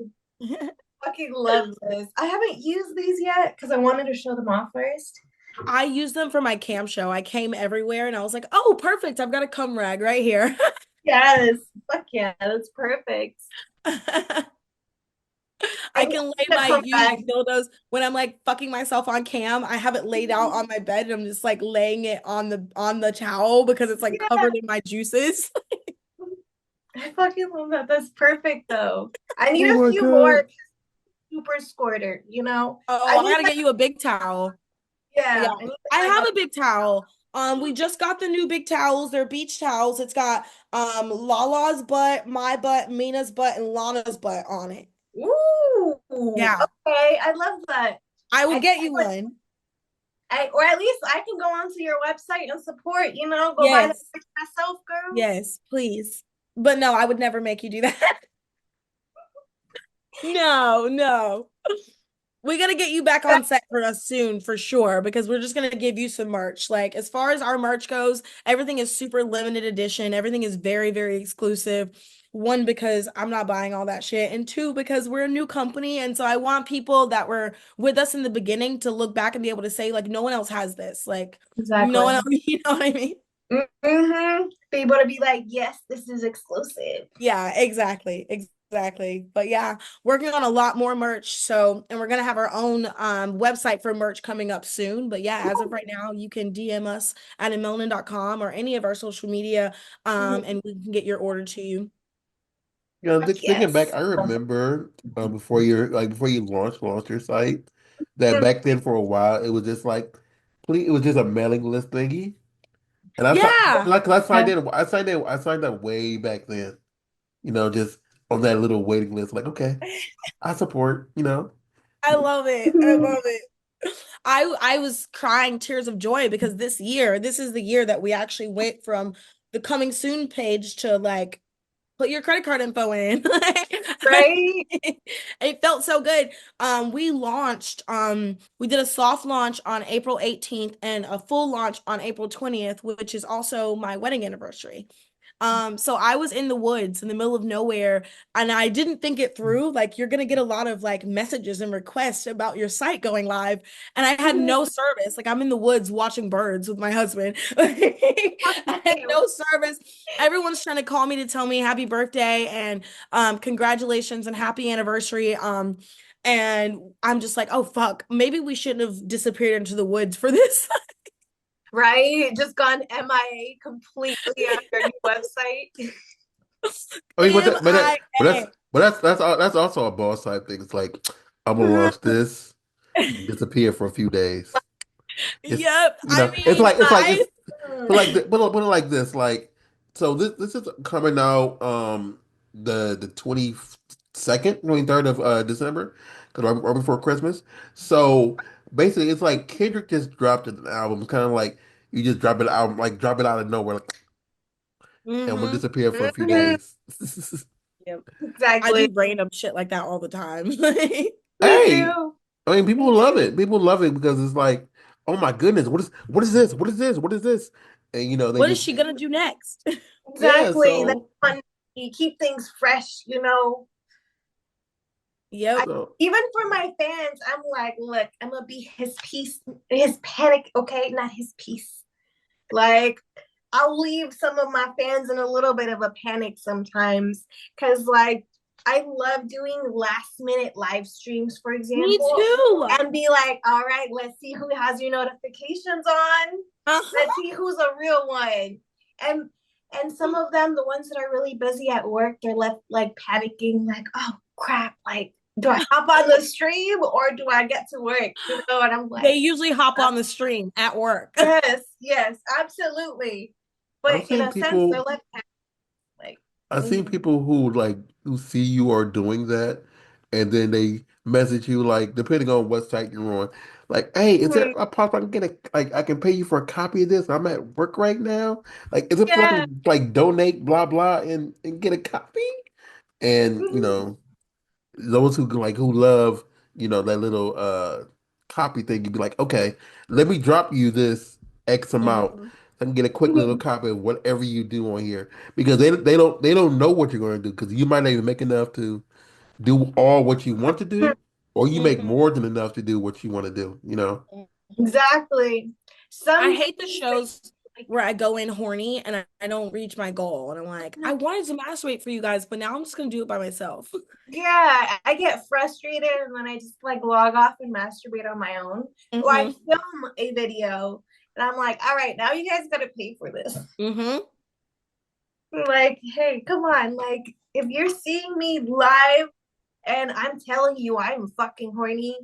Fucking love this. I haven't used these yet because I wanted to show them off first. I use them for my cam show. I came everywhere and I was like, oh, perfect. I've got a cum rag right here. Yes. Fuck yeah, that's perfect. I I love can lay the my cum used rag. dildos when I'm like fucking myself on cam. I have it laid out on my bed and I'm just like laying it on the towel because it's like Yeah, covered in my juices. I fucking love that. That's perfect though. I need Oh a my few more God. super squirter. Oh, I I need gotta that. get you a big towel. Yeah, Yeah, I need I like have a a big towel. We just got the new big towels. They're beach towels. It's got Lala's butt, my butt, Mina's butt, and Lana's butt on it. ooh. Yeah, Okay, I love that. I will I get you one. or at least I can go onto your website and support. Go buy the Yes, merch myself, girl. yes, please. But no, I would never make you do that. No, no. We gotta get you back on set for us soon for sure because we're just gonna give you some merch. Like as far as our merch goes, everything is super limited edition. Everything is very, very exclusive. One, because I'm not buying all that shit, and two, because we're a new company, and so I want people that were with us in the beginning to look back and be able to say, like, no one else has this. Like, no one Exactly. else, you know what I mean? Mm-hmm. Be able to be like, yes, this is exclusive. Yeah, exactly. Exactly. But yeah, working on a lot more merch. So, and we're gonna have our own website for merch coming up soon. But yeah, as of right now, you can DM us at melanin.com or any of our social media Mhm. and we can get your order to you. You know, thinking back, Yes. I remember before before you launched your site, that back then for a while it was just like, please, it was just a mailing list thingy, and I signed Yeah, like I signed up way back then. You know, just on that little waiting list. Like, okay, I support. You know, I love it. I love it. I was crying tears of joy because this is the year that we actually went from the coming soon page to like put your credit card info in. Right? It felt so good. We did a soft launch on April 18th and a full launch on April 20th, which is also my wedding anniversary. So I was in the woods in the middle of nowhere and I didn't think it through. Like you're gonna get a lot of like messages and requests about your site going live. And I had no service. Like I'm in the woods watching birds with my husband. I had no service. Everyone's trying to call me to tell me happy birthday and congratulations and happy anniversary. And I'm just like, oh fuck, maybe we shouldn't have disappeared into the woods for this. Right? Just gone MIA completely on your new website. I mean, MIA. that's also a boss side thing. It's like I'm gonna launch this, disappear for a few days. It's Yep. you I know, mean, I put it like this, like so this is coming out the 22nd, 23rd of December, because right before Christmas. So basically, it's like Kendrick just dropped an album, kind of like you just drop it out of nowhere, like, and will mm-hmm. disappear for a few days. Yep. I Exactly. do random shit like that all the time. Me Hey, too. I mean, people love it. People love it because it's like, oh my goodness, what is this? What is this? What is this? And you know, they What is just she gonna do next? yeah. Exactly. That's So fun. You keep things fresh, you know. I, Yep. so even for my fans, I'm like, look, I'm gonna be his piece, his panic, okay, not his piece. Like, I'll leave some of my fans in a little bit of a panic sometimes, because like I love doing last minute live streams, for Me example, too. and be like, all right, let's see who has your notifications on. Let's Uh-huh. see who's a real one. And some of them, the ones that are really busy at work, they're left like panicking, like, oh crap, like do I hop on the stream or do I get to work? You know, and I'm They like, usually hop on the stream at work. yes, yes, absolutely. I've But in seen a sense, they're people. left like, I've seen mm-hmm, people who see you are doing that, and then they message you like, depending on what site you're on, like, "Hey, is there mm-hmm, a possible I can get a like I can pay you for a copy of this? I'm at work right now. Like, is it possible I yeah, can like donate blah blah and get a copy?" And you mm-hmm, know, those who love that little copy thing, you'd be like, okay, let me drop you this X amount. Mhm. I can get a quick little mm-hmm, copy of whatever you do on here because they don't know what you're going to do because you might not even make enough to do all what you want to do, or you make Mhm. more than enough to do what you want to do. You know. Mhm. exactly. I Some hate the things that shows like, where I go in horny and I don't reach my goal. And I'm like, I wanted to masturbate for you guys, but now I'm just gonna do it by myself. yeah, I get frustrated and then I just like log off and masturbate on my own. Or I Hmm. film a video and I'm like, all right, now you guys gotta pay for this. Hmm. Like, hey, come on. Like, if you're seeing me live and I'm telling you I'm fucking horny,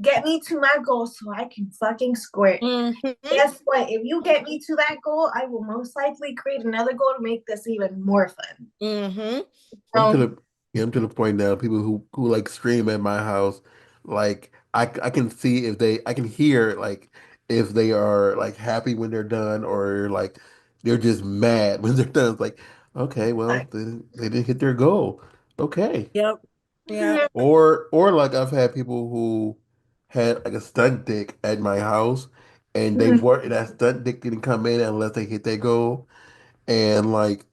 get me to my goal so I can fucking squirt. Hmm. Guess what? If you get me to that goal, I will most likely create another goal to make this even more fun. Hmm. I'm to Um, the I'm to the point now. People who like stream at my house, like I can see if I can hear like if they are like happy when they're done or like they're just mad when they're done. It's like, okay, well they didn't hit their goal. Okay. Yep. Yep. Or like I've had people who had like a stunt dick at my house and they mhm, were that stunt dick didn't come in unless they hit their goal. And like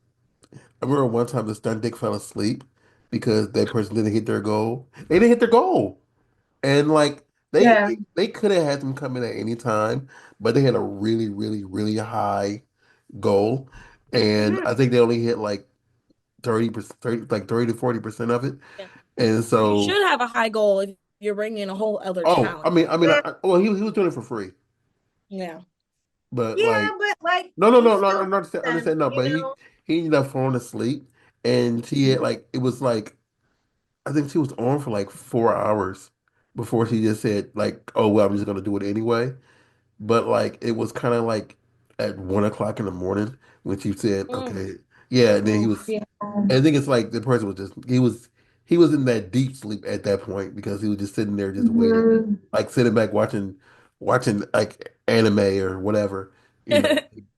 I remember one time the stunt dick fell asleep because that person didn't hit their goal. They didn't hit their goal. And like yeah. they could have had them come in at any time, but they had a really, really, really high goal. And Mhm. I think they only hit like 30%, 30 to 40% of it. Yeah. And You so, should have a high goal if you're bringing a whole other oh, talent. well, he was doing it for free. Yeah. But Yeah, like, but like no, no, you no, no, still I understand, them, no, you but know? he ended up falling asleep. and she had like it was like I think she was on for like 4 hours before she just said like, "Oh well, I'm just gonna do it anyway." But like it was kind of like at 1 o'clock in the morning when she said, Mm. "Okay, yeah." And then he Oh, was. yeah. I think it's like the person was just he was in that deep sleep at that point because he was just sitting there just waiting, Mhm. like sitting back watching like anime or whatever. You know,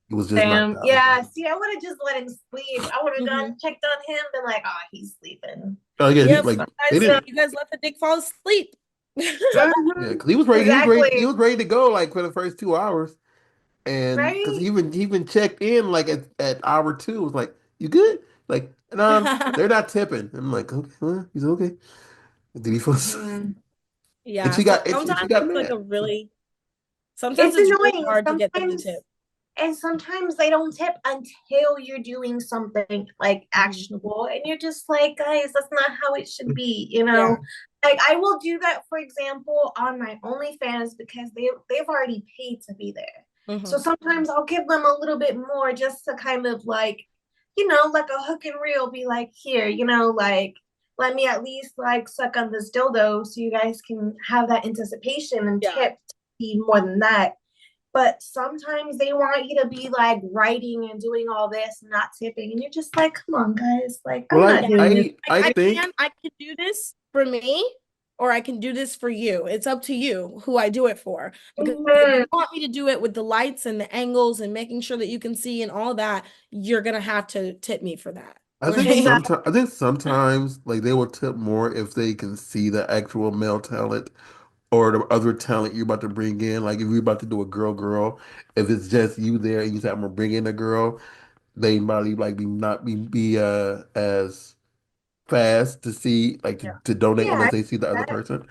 he was just knocked Damn. out. Yeah. See, I would have just let him sleep. I would have gone Hmm. checked on him, been like, oh, he's sleeping. Oh yeah, he Yep, like they You know? didn't. you guys let the dick fall asleep. Yeah, Mhm. because he was ready. He was ready. He Exactly. was ready to go like for the first 2 hours, and because Right? he even checked in like at hour two. Was like, "You good?" Like, no, they're not tipping. I'm like, okay, well, he's okay. Did he fall asleep? Mhm. And Yeah, she so got and she sometimes got it's like mad. a really, sometimes It's it's really annoying. hard to get them to Sometimes tip. and sometimes they don't tip until you're doing something like Mhm. actionable and you're just like, guys, that's not how it should be, you Yeah. know. Like I will do that, for example, on my OnlyFans because they've already paid to be there. So Hmm. sometimes I'll give them a little bit more just to kind of like, like a hook and reel, be like, here, like let me at least like suck on this dildo so you guys can have that anticipation and Yeah. tip to be more than that. But sometimes they want you to be like writing and doing all this, not tipping, and you're just like, come on, guys, like I'm Well, not Yeah. doing this. I think I can do this for me, or I can do this for you. It's up to you who I do it for. Because if you Mhm. want me to do it with the lights and the angles and making sure that you can see and all that, you're gonna have to tip me for that. Right? Exactly. I think sometimes like they will tip more if they can see the actual male talent or the other talent you're about to bring in. Like if you're about to do a girl girl, if it's just you there and you say I'm gonna bring in a girl, they might like be not be as fast to see like Yeah. to donate Yeah, unless they see the other that, person.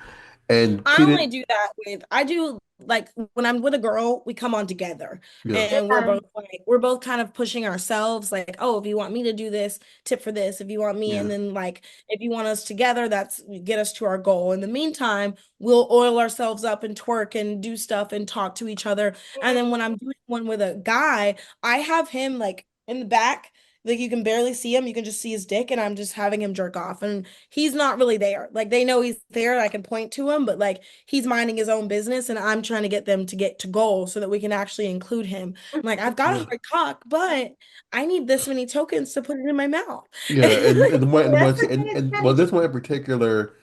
And I she only didn't. do that with I do like when I'm with a girl, we come on together Yeah, and yeah. we're both kind of pushing ourselves like, oh, if you want me to do this, tip for this. If you want me, yeah, and then like if you want us together, that's get us to our goal. In the meantime, we'll oil ourselves up and twerk and do stuff and talk to each other. And then when I'm doing one with a guy, I have him like in the back. Like you can barely see him, you can just see his dick, and I'm just having him jerk off. And he's not really there. Like they know he's there, and I can point to him, but like he's minding his own business, and I'm trying to get them to get to goal so that we can actually include him. I'm like, I've got a yeah, hard cock, but I need this many tokens to put it in my mouth. yeah. And the one That's a good and well, this strategy. one in particular,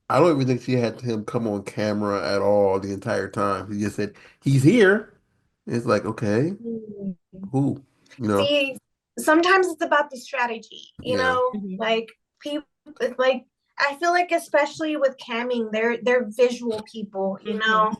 I don't even think she had him come on camera at all the entire time. He just said he's here. It's like okay, who, you know? See, sometimes it's about the strategy, Yeah, Mhm. like people, like I feel like especially with camming, they're visual people, Mhm.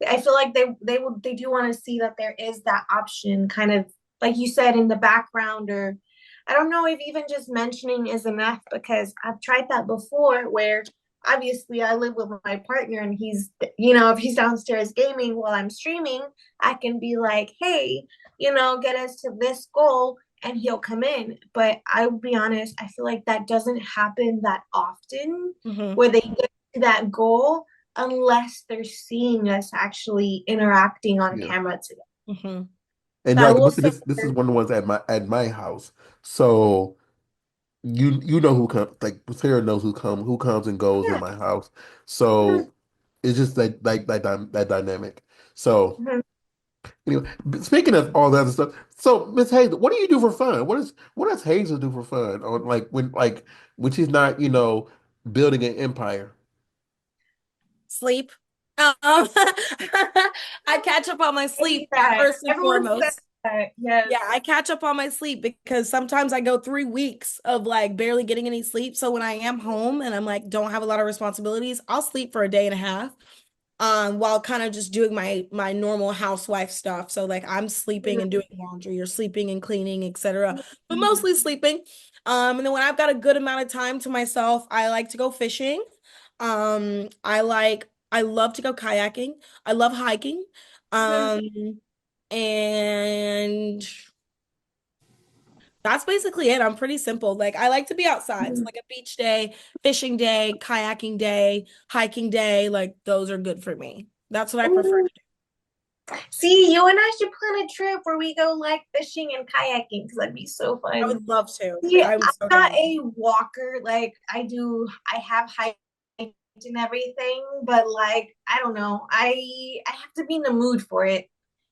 I feel like they do want to see that there is that option, kind of like you said in the background, or I don't know if even just mentioning is enough because I've tried that before where obviously I live with my partner and if he's downstairs gaming while I'm streaming, I can be like, hey, get us to this goal and he'll come in. But I'll be honest, I feel like that doesn't happen that often Mhm. where they get to that goal unless they're seeing us actually interacting on yeah. camera together. Mhm. And So I like, will but see, say, this is one of the ones at my house. So you know who comes like Sarah knows who comes and goes in yeah. my house. So it's just that dynamic. So Mhm. anyway, speaking of all that other stuff, so Miss Hazel, what do you do for fun? What does Hazel do for fun? Or like when she's not building an empire? Sleep. I catch up on my Hate sleep that. first and Everyone says foremost. that. Yes. Yeah, I catch up on my sleep because sometimes I go 3 weeks of like barely getting any sleep. So when I am home and I'm like don't have a lot of responsibilities, I'll sleep for a day and a half. While kind of just doing my normal housewife stuff. So like I'm sleeping and doing laundry or sleeping and cleaning, etc. But mostly sleeping. And then when I've got a good amount of time to myself, I like to go fishing. I love to go kayaking. I love hiking. Um, and that's basically it. I'm pretty simple. Like I like to be outside. So like a beach day, fishing day, kayaking day, hiking day, like those are good for me. That's what I prefer to do. See, you and I should plan a trip where we go like fishing and kayaking because that'd be so I fun. would love to. See, I'm I'm so not down. a walker. Like I have height and everything, but like I don't know. I have to be in the mood for it.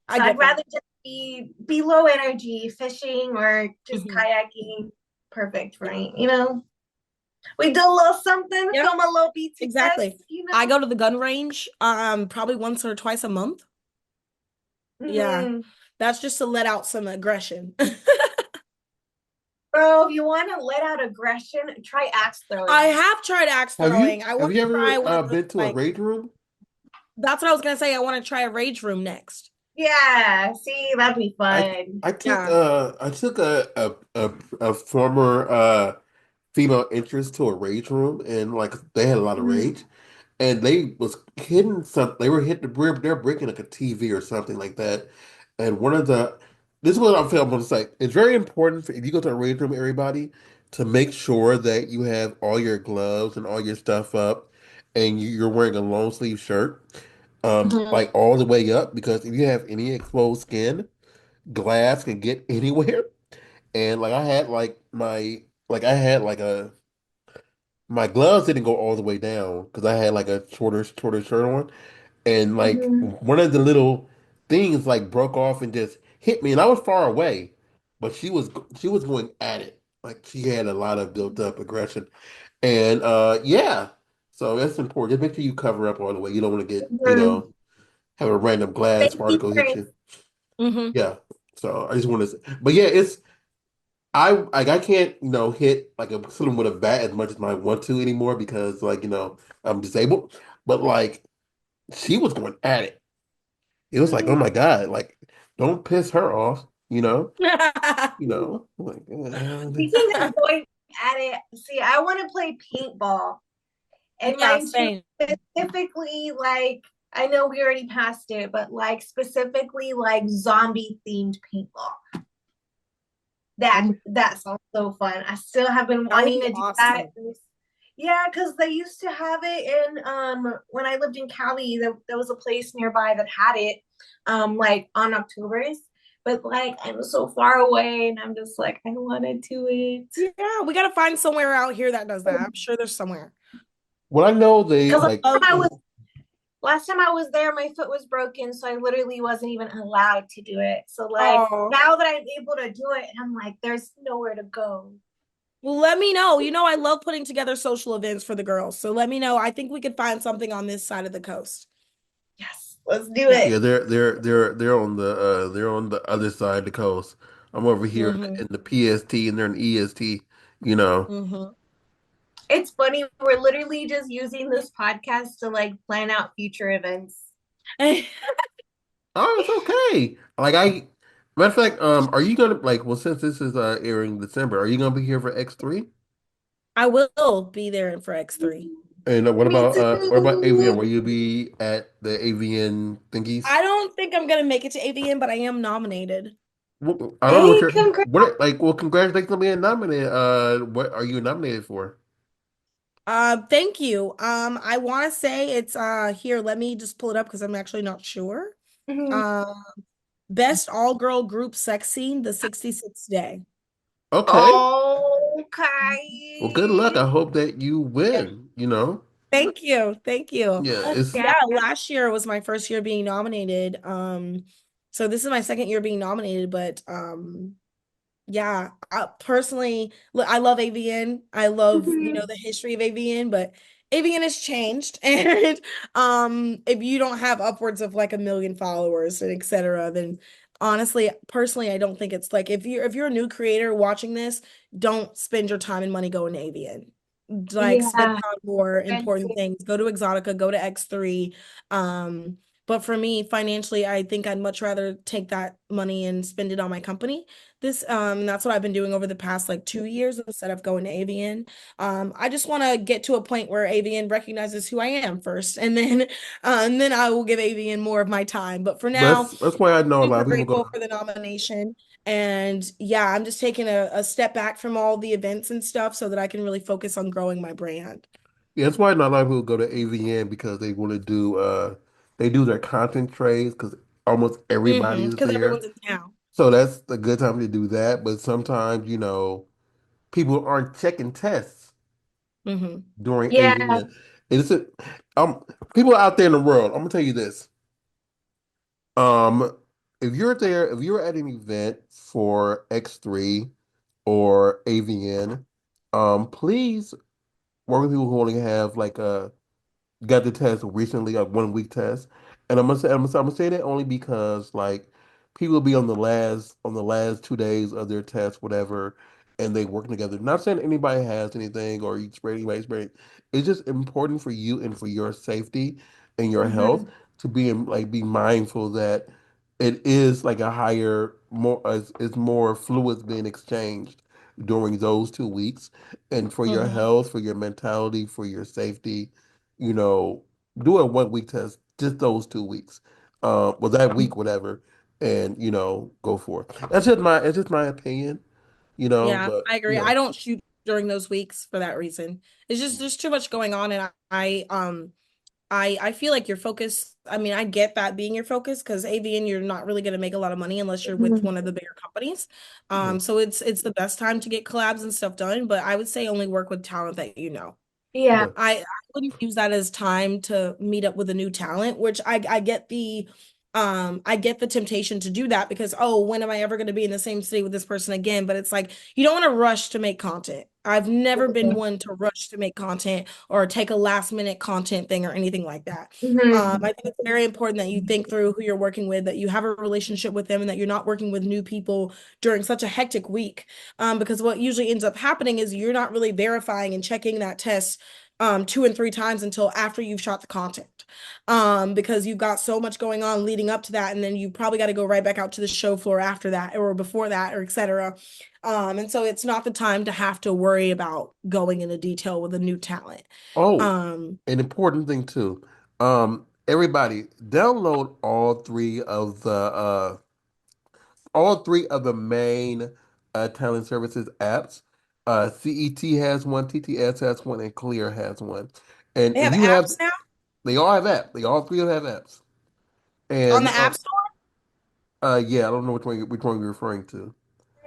I So I'd get that. rather just be low energy, fishing or just Mhm. kayaking. Perfect for me, you know. We do a little something, Yeah, film a little BTS, exactly. you I know. go to the gun range probably once or twice a month. Yeah. Mm-hmm. That's just to let out some aggression. Bro, if you want to let out aggression, try axe I throwing. have tried axe Have throwing. you I have want you to try ever one of those been to a like rage room? that's what I was gonna say. I want to try a rage room next. Yeah, see, that'd be I fun. Yeah. I took a former female entrance to a rage room, and like they had a lot of Mhm. rage, and they was hitting some. They were hitting the brick. They're breaking like a TV or something like that. And one of the this is what I'm feeling. I'm gonna say it's very important for if you go to a rage room, everybody, to make sure that you have all your gloves and all your stuff up, and you're wearing a long sleeve shirt, Mhm. like all the way up, because if you have any exposed skin, glass can get anywhere. And like I had like I had like a my gloves didn't go all the way down because I had like a shorter shirt on, and like Mhm. one of the little things like broke off and just hit me, and I was far away, but she was going at it like she had a lot of built up aggression, and yeah, so that's important. Just make sure you cover up all the way. You don't want to get Mhm. have a random glass Safety particle hit first. you. Hmm. Yeah, so I just want to, but yeah, it's I can't hit like a someone with a bat as much as I want to anymore because like I'm disabled. But like she was going at it. It was like oh my God, like don't piss her off. Like Speaking of going at it, see, I want to play paintball. And Yeah, mind you, same. specifically, like, I know we already passed it, but like, specifically, like, zombie themed paintball. That sounds so fun. I still have been That would wanting be to do that. awesome. Yeah, because they used to have it in when I lived in Cali, there was a place nearby that had it like on October's. But like I'm so far away and I'm just like, I want to do it. Yeah, we gotta find somewhere out here that does that. I'm sure there's somewhere. well I know they Because like last time I was there, my foot was broken, so I literally wasn't even allowed to do it. So like Oh, now that I'm able to do it, I'm like, there's nowhere to go. well, let me know. I love putting together social events for the girls. So let me know. I think we could find something on this side of the coast. Yes, let's do Yeah. it. yeah they're on the other side of the coast. I'm over here Mm-hmm. in the PST and they're in EST. You know. Mm-hmm. It's funny. We're literally just using this podcast to like plan out future events. Oh, it's okay. Matter of fact, are you gonna like? Well, since this is airing December, are you gonna be here for X3? I will be there for X3. And Me what about AVN? too. Will you be at the AVN thingies? I don't think I'm gonna make it to AVN, but I am nominated. Well, I don't know what Hey, you're congrats. well, congratulations on being nominated. What are you nominated for? Thank you. I want to say it's here. Let me just pull it up because I'm actually not sure. Uh, Best all-girl group sex scene, the 66th day. Okay. Well, good luck. Okay. I hope that you win. Thank you. Thank you. Yeah, Heck it's yeah. Yeah, last year was my first year being nominated. So this is my second year being nominated, but yeah, personally, look, I love AVN. I love, Mhm. the history of AVN, but AVN has changed. And if you don't have upwards of like a million followers and etc., then honestly, personally, I don't think it's like if you're a new creator watching this, don't spend your time and money going to AVN. Like spend Yeah. it on more important Expensive. things. Go to Exotica, go to X3. But for me, financially, I think I'd much rather take that money and spend it on my company. That's what I've been doing over the past like 2 years instead of going to AVN. I just want to get to a point where AVN recognizes who I am first, and then I will give AVN more of my time. But for now, that's why I know a lot super of people go. grateful for the nomination. And yeah, I'm just taking a step back from all the events and stuff so that I can really focus on growing my brand. Yeah, that's why not a lot of people go to AVN because they want to do they do their content trades because almost everybody is Because there. everyone's in town. So that's a good time to do that. But sometimes, people aren't checking tests Mm-hmm. during Yeah. AVN. It's a, um, people out there in the world, I'm gonna tell you this. Um, if you're there, if you're at an event for X3 or AVN, please work with people who only have like got the test recently, like 1 week test. And I'm gonna say that only because like people be on the last 2 days of their test, whatever, and they working together. Not saying anybody has anything or you spread anybody spread. It's just important for you and for your safety and your health Mhm. to be mindful that it is like a higher more it's more fluids being exchanged during those 2 weeks, and for your Mm-hmm. health, for your mentality, for your safety, you know, do a 1 week test, just those 2 weeks, well that week, whatever, and go for it. It's just my opinion, Yeah, but I agree. I don't shoot during those weeks for that reason. It's just there's too much going on, and I feel like your focus. I mean, I get that being your focus because AVN you're not really going to make a lot of money unless you're with Mhm. one of the bigger companies. yeah, So it's the best time to get collabs and stuff done. But I would say only work with talent that you know. Yeah. yeah. I wouldn't use that as time to meet up with a new talent, which I get the temptation to do that because oh, when am I ever going to be in the same city with this person again? But it's like you don't want to rush to make content. I've never been one to rush to make content or take a last minute content thing or anything like that. Mhm. I think it's very important that you think through who you're working with, that you have a relationship with them, and that you're not working with new people during such a hectic week. Because what usually ends up happening is you're not really verifying and checking that test 2 and 3 times until after you've shot the content. Because you've got so much going on leading up to that, and then you probably got to go right back out to the show floor after that or before that or etc. And so it's not the time to have to worry about going into detail with a new talent. Oh, Um, an important thing too. Everybody download all three of the main talent services apps. CET has one, TTS has one, and Clear has one. And they if have you have, apps now they all have apps. They all three have apps. on And the App Store. yeah, I don't know which one you're referring to.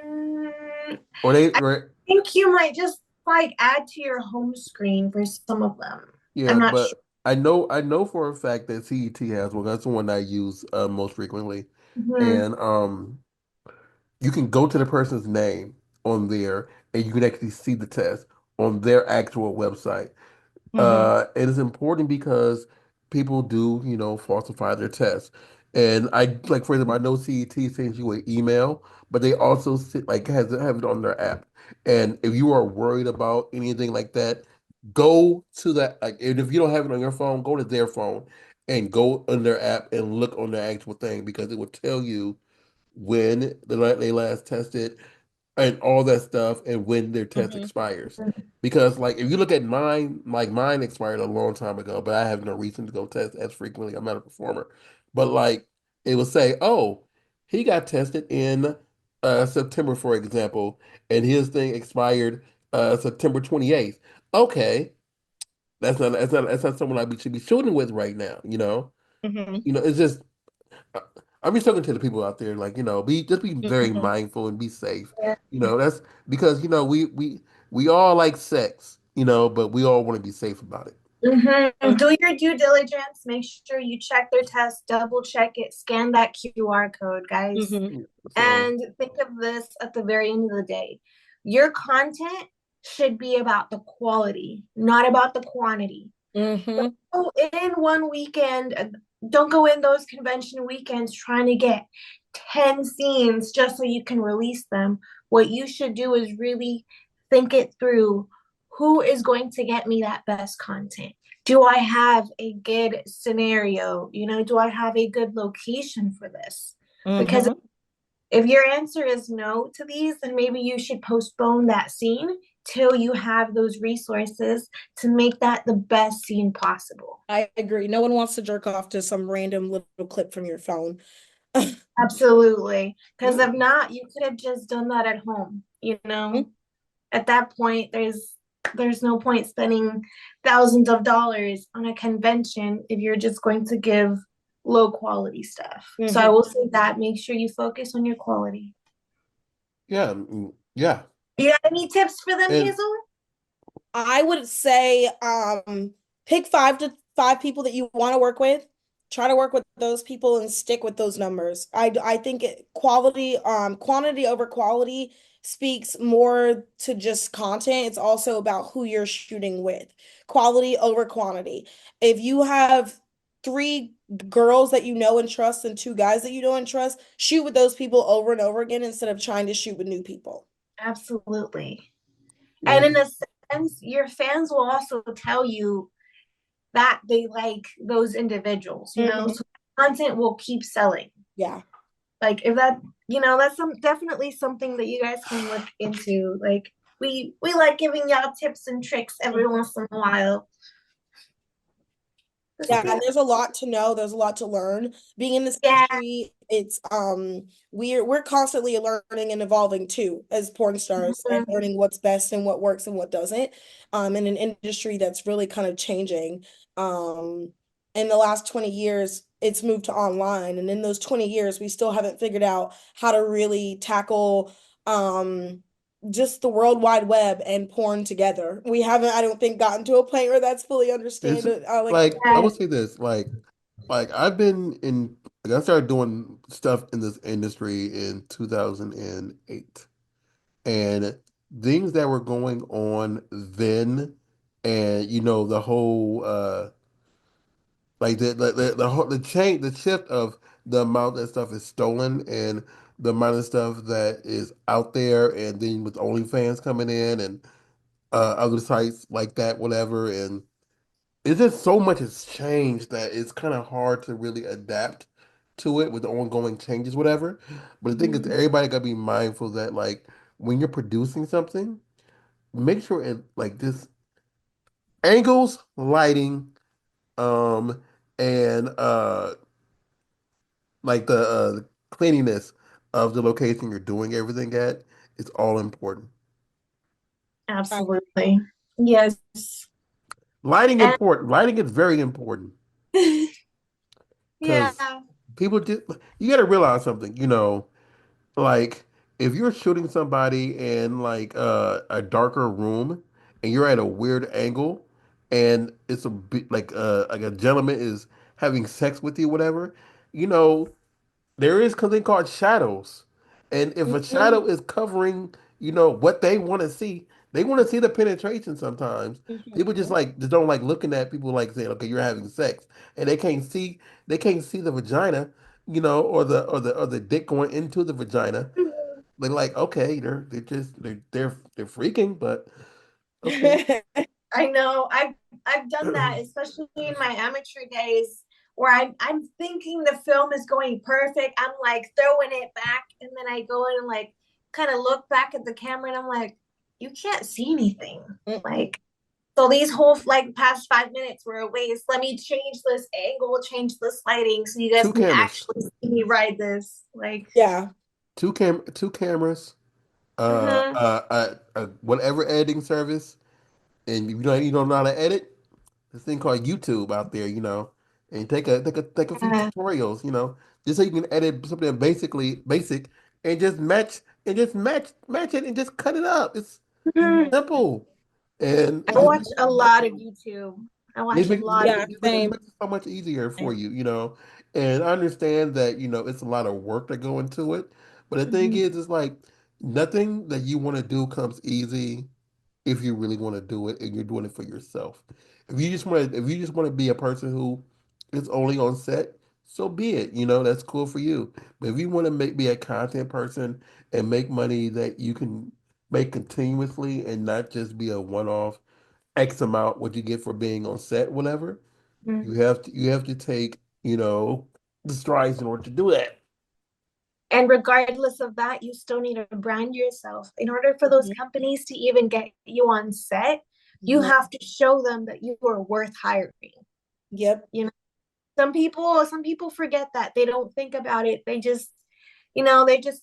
Mm, Or they, I or, think you might just like add to your home screen for some of them. I'm yeah, not sure. but I know for a fact that CET has one. That's the one I use most frequently. Mhm. And you can go to the person's name on there, and you can actually see the test on their actual website. Mm-hmm. It is important because people do, falsify their tests. And like, for example, I know CET sends you an email, but they also like have it on their app. And if you are worried about anything like that, go to that. Like, and if you don't have it on your phone, go to their phone and go on their app and look on their actual thing, because it will tell you when they last tested and all that stuff, and when their test Mm-hmm. expires. Because like if you look at mine, like mine expired a long time ago, but I have no reason to go test as frequently. I'm not a performer. But like it will say, oh, he got tested in September, for example, and his thing expired September 28th. Okay. That's not someone should be shooting with right now, you know? Mm-hmm. It's just I- I'm just talking to the people out there, like, be very Mm-hmm. mindful and be safe. Yeah. That's because, we all like sex, but we all want to be safe about it. Mhm. Do your due diligence. Make sure you check their test, double check it, scan that QR code, guys. Mm-hmm. So, And think of this at the very end of the day. Your content should be about the quality, not about the quantity. Mm-hmm. Go in one weekend, don't go in those convention weekends trying to get 10 scenes just so you can release them. What you should do is really think it through. Who is going to get me that best content? Do I have a good scenario? Do I have a good location for this? Because Mm-hmm. if your answer is no to these, then maybe you should postpone that scene till you have those resources to make that the best scene possible. I agree. No one wants to jerk off to some random little clip from your phone. Absolutely. Because yeah. if not, you could have just done that at home. At that point, there's no point spending thousands of dollars on a convention if you're just going to give low quality stuff. So I Mhm. will say that make sure you focus on your quality. Yeah, yeah. You got any tips for them, And Hazel? I would say pick five people that you want to work with. Try to work with those people and stick with those numbers. I think quantity over quality speaks more to just content. It's also about who you're shooting with. Quality over quantity. If you have three girls that you know and trust and two guys that you know and trust, shoot with those people over and over again instead of trying to shoot with new people. Absolutely. And in mm, a sense, your fans will also tell you that they like those individuals, you know, Mhm. so content will keep selling. Yeah. Like if that, you know, that's some definitely something that you guys can look into. Like we like giving y'all tips and tricks every once in a while. Yeah, okay. and there's a lot to know. There's a lot to learn. Being in this Yeah. industry, it's we're constantly learning and evolving too as porn stars and Mhm. learning what's best and what works and what doesn't. In an industry that's really kind of changing. Um, in the last 20 years, it's moved to online, and in those 20 years, we still haven't figured out how to really tackle just the World Wide Web and porn together. We haven't, I don't think, gotten to a point where that's fully It's understand like like I Yeah. would say this, like I've been in like I started doing stuff in this industry in 2008. And things that were going on then and the whole like the whole the change the shift of the amount that stuff is stolen and the amount of stuff that is out there and then with OnlyFans coming in and other sites like that, whatever, and it's just so much has changed that it's kind of hard to really adapt to it with the ongoing changes, whatever. But the thing is, Mhm. everybody gotta be mindful that like when you're producing something, make sure it like this angles, lighting, um, and like the cleanliness of the location you're doing everything at is all important. Absolutely. Yes. Lighting And important. Lighting is very important yeah. because people just you got to realize something. Like if you're shooting somebody in like a darker room and you're at a weird angle and it's a bit like a gentleman is having sex with you, whatever, you know, there is something called shadows. And if a Mhm, shadow is covering, what they want to see, they want to see the penetration sometimes. People just mhm. like just don't like looking at people like saying, okay, you're having sex. And they can't see the vagina, or the dick going into the vagina. They're like, okay, they're freaking, but okay. I know. I've done that, especially in my amateur days, where I'm thinking the film is going perfect. I'm like throwing it back, and then I go in and like kind of look back at the camera, and I'm like, you can't see anything. Mm-mm. Like, so these whole like past 5 minutes were a waste. Let me change this angle, change this lighting, so you guys Two can cameras, actually see me ride this. Like, Yeah. two cameras, mm-hmm. whatever editing service, and if you don't know how to edit, this thing called YouTube out there, and take a few Yeah. tutorials, just so you can edit something basically basic and just match it and just cut it up. It's Mhm. simple, and I watch a lot of YouTube. I it watch a makes lot of Yeah, it same. makes it so much easier for Same. you, And I understand that, it's a lot of work that go into it. But the thing YouTube. is, it's like nothing that you want to do comes easy if you really want to do it and you're doing it for yourself. If you just want to be a person who is only on set, so be it. That's cool for you. But if you want to be a content person and make money that you can make continuously and not just be a one-off X amount what you get for being on set, whatever, you have to take, the strides in order to do that. And regardless of that, you still need to brand yourself. In order for those Mhm, companies to even get you on set, you mhm. have to show them that you are worth hiring. Yep. You know, some people forget that. They don't think about it. They just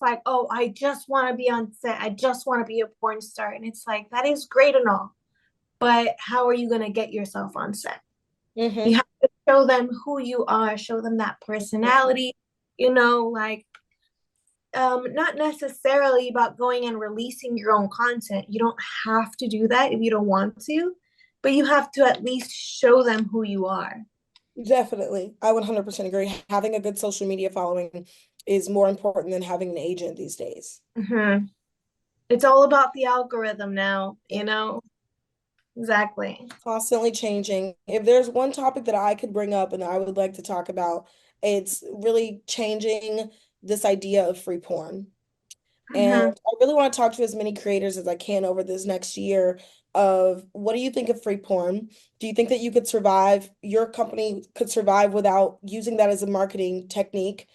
like, oh, I just want to be on set. I just want to be a porn star. And it's like, that is great and all. But how are you going to get yourself on set? You Hmm. have to show them who you are, show them that personality, like not necessarily about going and releasing your own content. You don't have to do that if you don't want to, but you have to at least show them who you are. Definitely. I 100% agree. Having a good social media following is more important than having an agent these days. Hmm. It's all about the algorithm now. Exactly. Constantly changing. If there's one topic that I could bring up and I would like to talk about, it's really changing this idea of free porn. And Hmm. I really want to talk to as many creators as I can over this next year of what do you think of free porn? Do you think that you could survive, your company could survive without using that as a marketing technique?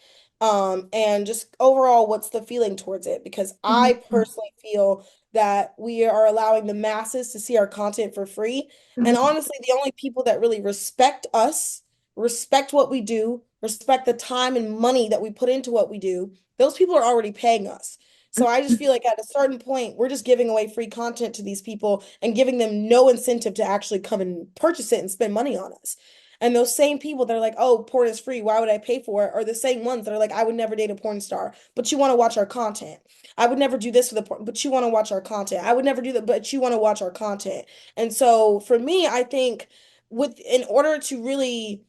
And just overall, what's the feeling towards it? Because I Hmm. personally feel that we are allowing the masses to see our content for free. And honestly, the only people that really respect us, respect what we do, respect the time and money that we put into what we do, those people are already paying us. So I just feel like at a certain point, we're just giving away free content to these people and giving them no incentive to actually come and purchase it and spend money on us. And those same people that are like, oh, porn is free. Why would I pay for it? Are the same ones that are like, I would never date a porn star, but you want to watch our content. I would never do this for the porn, but you want to watch our content. I would never do that, but you want to watch our content. And so for me, I think in order to really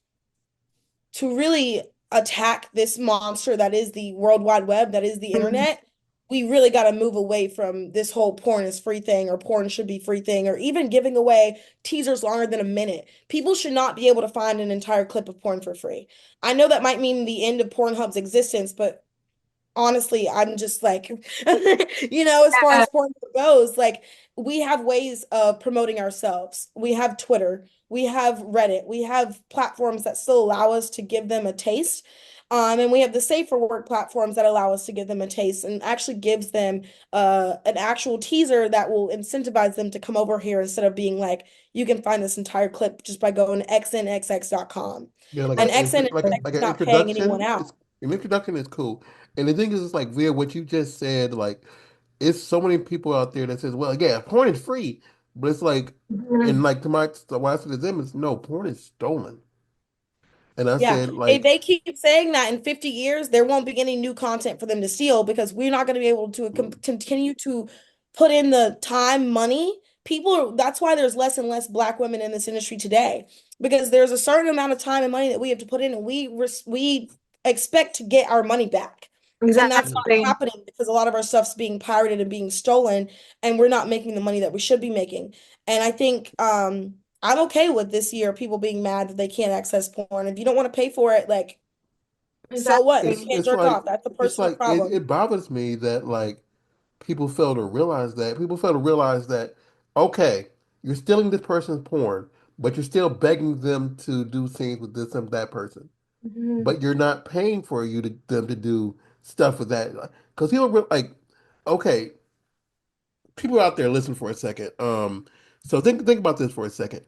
attack this monster that is the World Wide Web, that is the internet, we really got to move away from this whole porn is free thing or porn should be free thing or even giving away teasers longer than a minute. People should not be able to find an entire clip of porn for free. I know that might mean the end of Pornhub's existence, but honestly, I'm just like, as far Yeah, as porn goes, like we have ways of promoting ourselves. We have Twitter, we have Reddit, we have platforms that still allow us to give them a taste. And we have the safer work platforms that allow us to give them a taste and actually gives them an actual teaser that will incentivize them to come over here instead of being like, you can find this entire clip just by going to xnxx.com. Yeah, like And like XNXX is an not paying anyone introduction. out. It's an introduction is cool, and the thing is, it's like via what you just said. Like, it's so many people out there that says, "Well, yeah, porn is free," but it's like, and mhm, like to what I said to them is, no, porn is stolen. And I Yeah, said, if like, they keep saying that in 50 years, there won't be any new content for them to steal because we're not going to be able to continue to put in the time, money. That's why there's less and less Black women in this industry today because there's a certain amount of time and money that we have to put in and we expect to get our money back. And that's not exactly. happening because a lot of our stuff's being pirated and being stolen, and we're not making the money that we should be making. And I think I'm okay with this year people being mad that they can't access porn. If you don't want to pay for it, like, so what? You it's Exactly. can't it's jerk like off. That's a it's personal like it, problem. it bothers me that like people fail to realize that okay, you're stealing this person's porn, but you're still begging them to do things with this and that person. Mhm. But you're not paying for them to do stuff with that. Because people like, okay, people out there, listen for a second. So think about this for a second.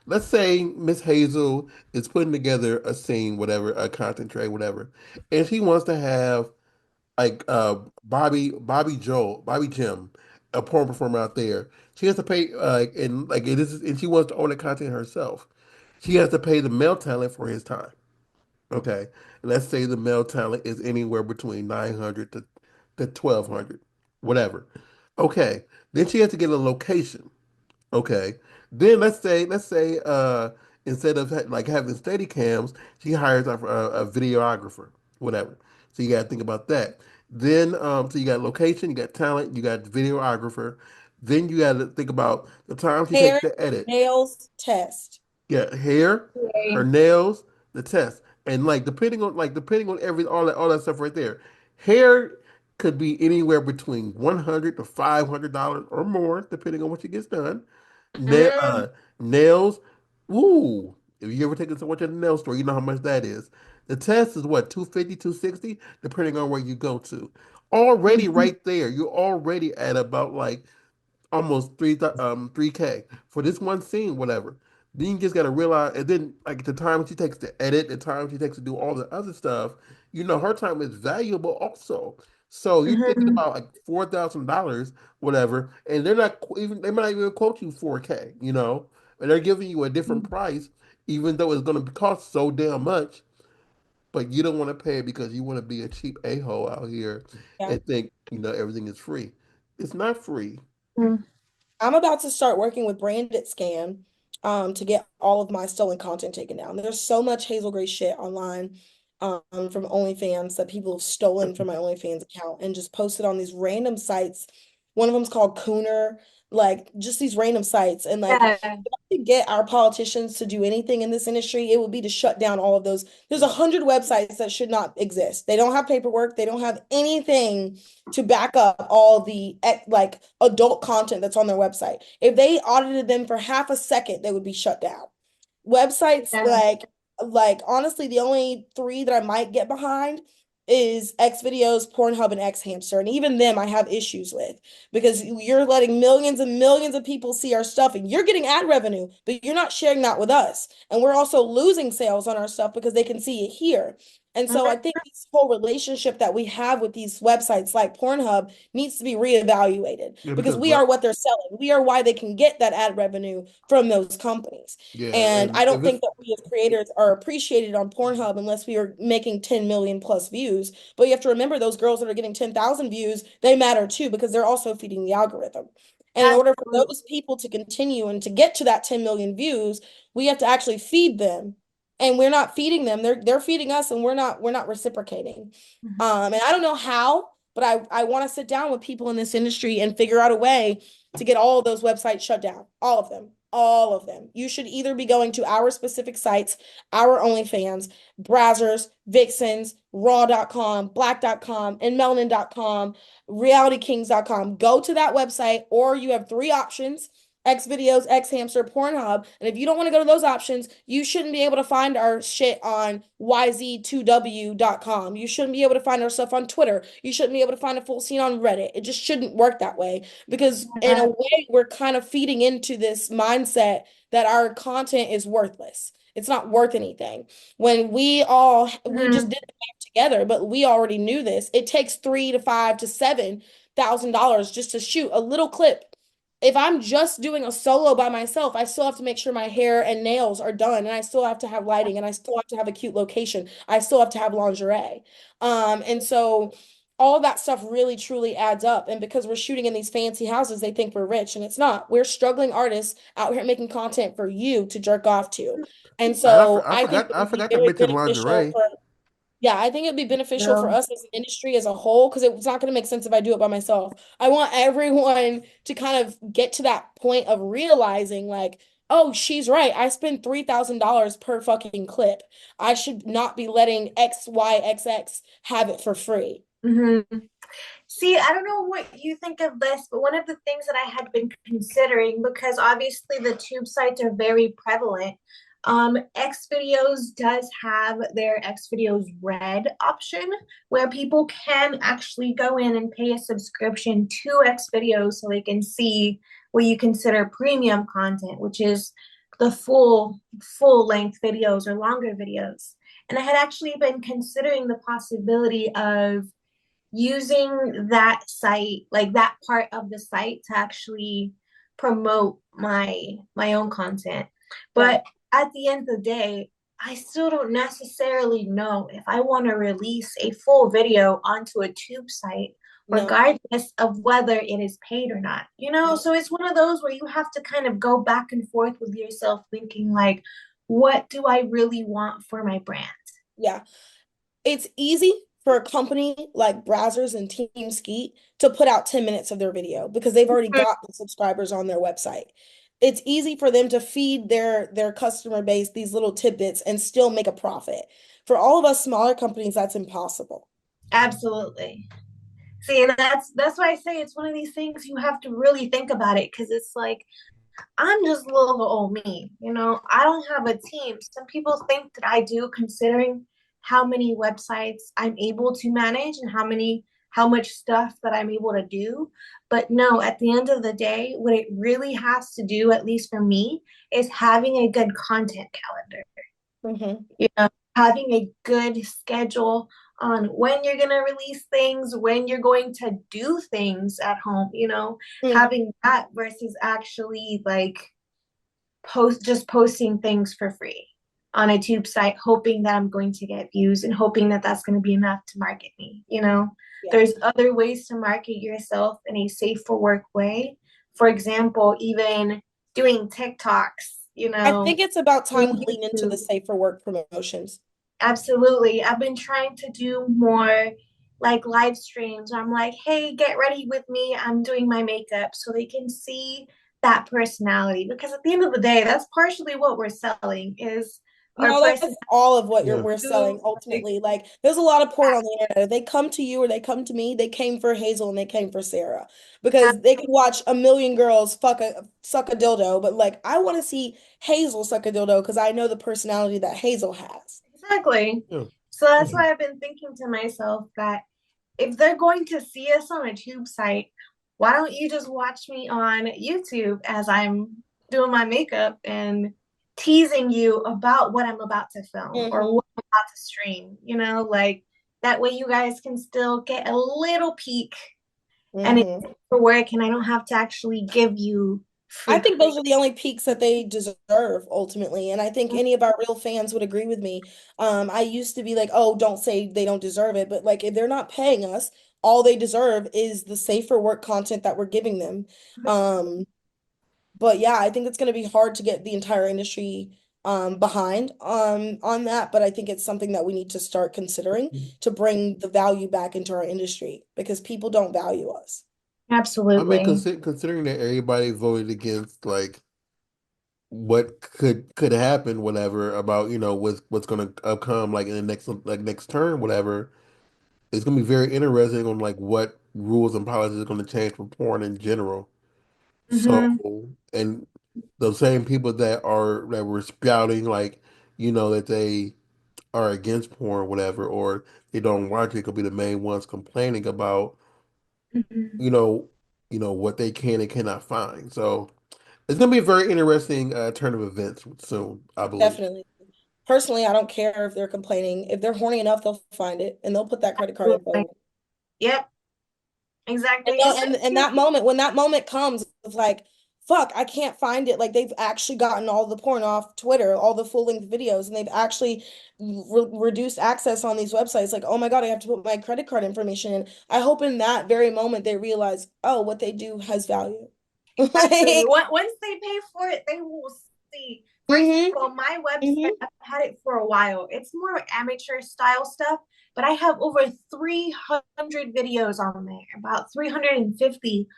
Let's say Miss Hazel is putting together a scene, whatever, a content tray, whatever, and she wants to have like Bobby Jim, a porn performer out there. She has to pay and like it is, and she wants to own the content herself. She has to pay the male talent for his time. Okay. Let's say the male talent is anywhere between 900 to 1200, whatever. Okay. Then she has to get a location. Okay. Then let's say instead of like having steady cams, she hires a videographer, whatever. So you got to think about that. Then so you got location, you got talent, you got videographer. Then you got to think about the time she takes Hair, to edit. nails, test. Yeah, hair, her Okay. nails, the test, and depending on every all that stuff right there. Hair could be anywhere between $100 to $500 or more, depending on what she gets done. Na Mm, nails, ooh, if you ever taken someone to the nail store, you know how much that is. The test is what, 250, 260, depending on where you go to. Already mhm, right there, you're already at about like almost 3K for this one scene, whatever. Then you just gotta realize, and then like the time she takes to edit, the time she takes to do all the other stuff, her time is valuable also. So you're thinking mhm, about like $4,000, whatever, and they're not qu- even they might not even quote you 4K, and they're giving you a different price, even though it's going to cost so damn much, but you don't want to pay it because you want to be a cheap a-hole out here Yeah. and think, everything is free. It's not free. Mm. I'm about to start working with Branded Scan to get all of my stolen content taken down. There's so much Hazel Gray shit online from OnlyFans that people have stolen from my OnlyFans account and just posted on these random sites. One of them's called Cooner, like just these random sites. And like if Yeah. I could get our politicians to do anything in this industry, it would be to shut down all of those. There's 100 websites that should not exist. They don't have paperwork, they don't have anything to back up all the like adult content that's on their website. If they audited them for half a second, they would be shut down. Websites Yeah. like honestly, the only three that I might get behind is X videos, Pornhub, and X Hamster. And even them I have issues with because you're letting millions and millions of people see our stuff and you're getting ad revenue, but you're not sharing that with us. And we're also losing sales on our stuff because they can see it here. And so I think this whole relationship that we have with these websites like Pornhub needs to be reevaluated Yeah, because because we are what they're selling. We are why they can get that ad revenue from those companies. yeah, And and I if don't it's think that we as creators are appreciated on Pornhub unless we are making 10 million plus views. But you have to remember those girls that are getting 10,000 views, they matter too because they're also feeding the algorithm. And in order for Absolutely. those people to continue and to get to that 10 million views, we have to actually feed them. And we're not feeding them. They're feeding us and we're not reciprocating. And I don't know how, but I want to sit down with people in this industry and figure out a way to get all of those websites shut down. All of them. All of them. You should either be going to our specific sites, our OnlyFans, Brazzers, Vixens, Raw.com, Black.com, and Melanin.com, RealityKings.com. Go to that website, or you have three options. X videos, X hamster, Pornhub. And if you don't want to go to those options, you shouldn't be able to find our shit on YZ2W.com. You shouldn't be able to find our stuff on Twitter. You shouldn't be able to find a full scene on Reddit. It just shouldn't work that way because, in a Yeah. way, we're kind of feeding into this mindset that our content is worthless. It's not worth anything. When we just Mhm. did the math together, but we already knew this. It takes 3 to 5 to 7 thousand dollars just to shoot a little clip. If I'm just doing a solo by myself, I still have to make sure my hair and nails are done, and I still have to have lighting, and I still have to have a cute location. I still have to have lingerie. And so all that stuff really truly adds up. And because we're shooting in these fancy houses, they think we're rich, and it's not. We're struggling artists out here making content for you to jerk off to. And so I I think forgot it I would be forgot to very mention beneficial lingerie. for yeah, I think it'd be beneficial for Well, us as an industry as a whole because it's not going to make sense if I do it by myself. I want everyone to kind of get to that point of realizing, like, oh, she's right. I spend $3,000 per fucking clip. I should not be letting XYXX have it for free. mhm. See, I don't know what you think of this, but one of the things that I had been considering, because obviously the tube sites are very prevalent, X videos does have their X videos red option where people can actually go in and pay a subscription to X videos so they can see what you consider premium content, which is the full length videos or longer videos. And I had actually been considering the possibility of using that site, like that part of the site to actually promote my own content. Yeah, But at the end of the day, I still don't necessarily know if I want to release a full video onto a tube site, no, regardless of whether it is paid or not. no, So it's one of those where you have to kind of go back and forth with yourself, thinking like, what do I really want for my brand? yeah. It's easy for a company like Brazzers and Team Skeet to put out 10 minutes of their video because they've already got the subscribers on their website. It's easy for them to feed their customer base these little tidbits and still make a profit. For all of us smaller companies, that's impossible. Absolutely. See, and that's why I say it's one of these things you have to really think about it because it's like I'm just little old me, I don't have a team. Some people think that I do, considering how many websites I'm able to manage and how much stuff that I'm able to do. But no, at the end of the day, what it really has to do, at least for me, is having a good content calendar. Hmm. Having a good schedule on when you're going to release things, when you're going to do things at home, Hmm. having that versus actually like posting things for free. on a tube site, hoping that I'm going to get views and hoping that that's going to be enough to market me. Yeah. There's other ways to market yourself in a safe for work way. For example, even doing TikToks, I think it's about time doing we lean into the YouTube. safer work promotions. Absolutely. I've been trying to do more like live streams. I'm like, hey, get ready with me. I'm doing my makeup so they can see that personality. Because at the end of the day, that's partially what we're selling is our No, personality. that's all of what Yeah. we're selling ultimately. Like, there's a lot of porn on the internet. If they come to you or they come to me, they came for Hazel and they came for Sarah because they can watch a million girls suck a dildo, but like, I want to see Hazel suck a dildo because I know the personality that Hazel has. Exactly. Yeah. So that's why I've been thinking to myself that if they're going to see us on a tube site, why don't you just watch me on YouTube as I'm doing my makeup and teasing you about what I'm about to film or Hmm. what I'm about to stream, like that way you guys can still get a little peek and it's Hmm. for work and I don't have to actually give you I free. think those are the only peaks that they deserve ultimately. And I think any of our real fans would agree with me. I used to be like, oh, don't say they don't deserve it. But like if they're not paying us, all they deserve is the safer work content that we're giving them. Um, but yeah, I think it's gonna be hard to get the entire industry behind on that. But I think it's something that we need to start considering to bring the value back into our industry because people don't value us. I mean, Absolutely. considering that everybody voted against like what could happen, whatever, about what's gonna come like in the next term, whatever, it's gonna be very interesting on like what rules and policies are gonna change for porn in general. So, Mm-hmm. and the same people that were spouting like, that they are against porn, whatever, or they don't watch it, could be the main ones complaining about, Mm-hmm. you know, what they can and cannot find. So it's gonna be a very interesting turn of events soon, I believe. Definitely. Personally, I don't care if they're complaining. If they're horny enough, they'll find it and they'll put that credit card info in. Yep, exactly. It's And that moment, when that moment comes, it's like, fuck, I can't find it. Like they've actually gotten all the porn off Twitter, all the full length videos, and they've actually reduced access on these websites. Like, oh my God, I have to put my credit card information in. I hope in that very moment they realize, oh, what they do has value. exactly. Like, Once they pay for it, they will see. For hmm example, my website, hmm I've had it for a while. It's more amateur style stuff, but I have over 300 videos on there, about 350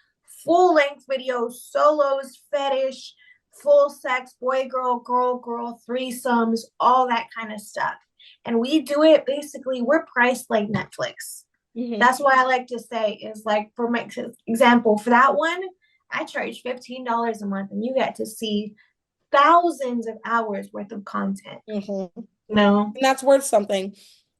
full length videos, solos, fetish, full sex, boy, girl, girl, threesomes, all that kind of stuff. And we do it basically, we're priced like Netflix. hmm That's why I like to say is like for my example, for that one, I charge $15 a month and you get to see thousands of hours worth of content. hmm You know? And that's worth something.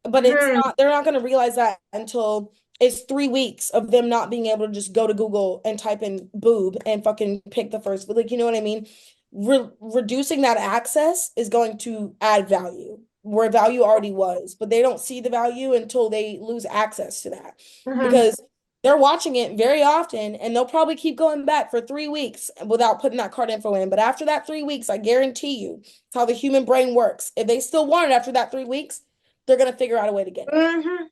But it's Mm-hmm. not, they're not going to realize that until it's 3 weeks of them not being able to just go to Google and type in boob and fucking pick the first, like, you know what I mean? Reducing that access is going to add value where value already was, but they don't see the value until they lose access to that Mm-hmm. because they're watching it very often and they'll probably keep going back for 3 weeks without putting that card info in. But after that 3 weeks, I guarantee you, it's how the human brain works. If they still want it after that 3 weeks, they're gonna figure out a way to get it. Mm-hmm.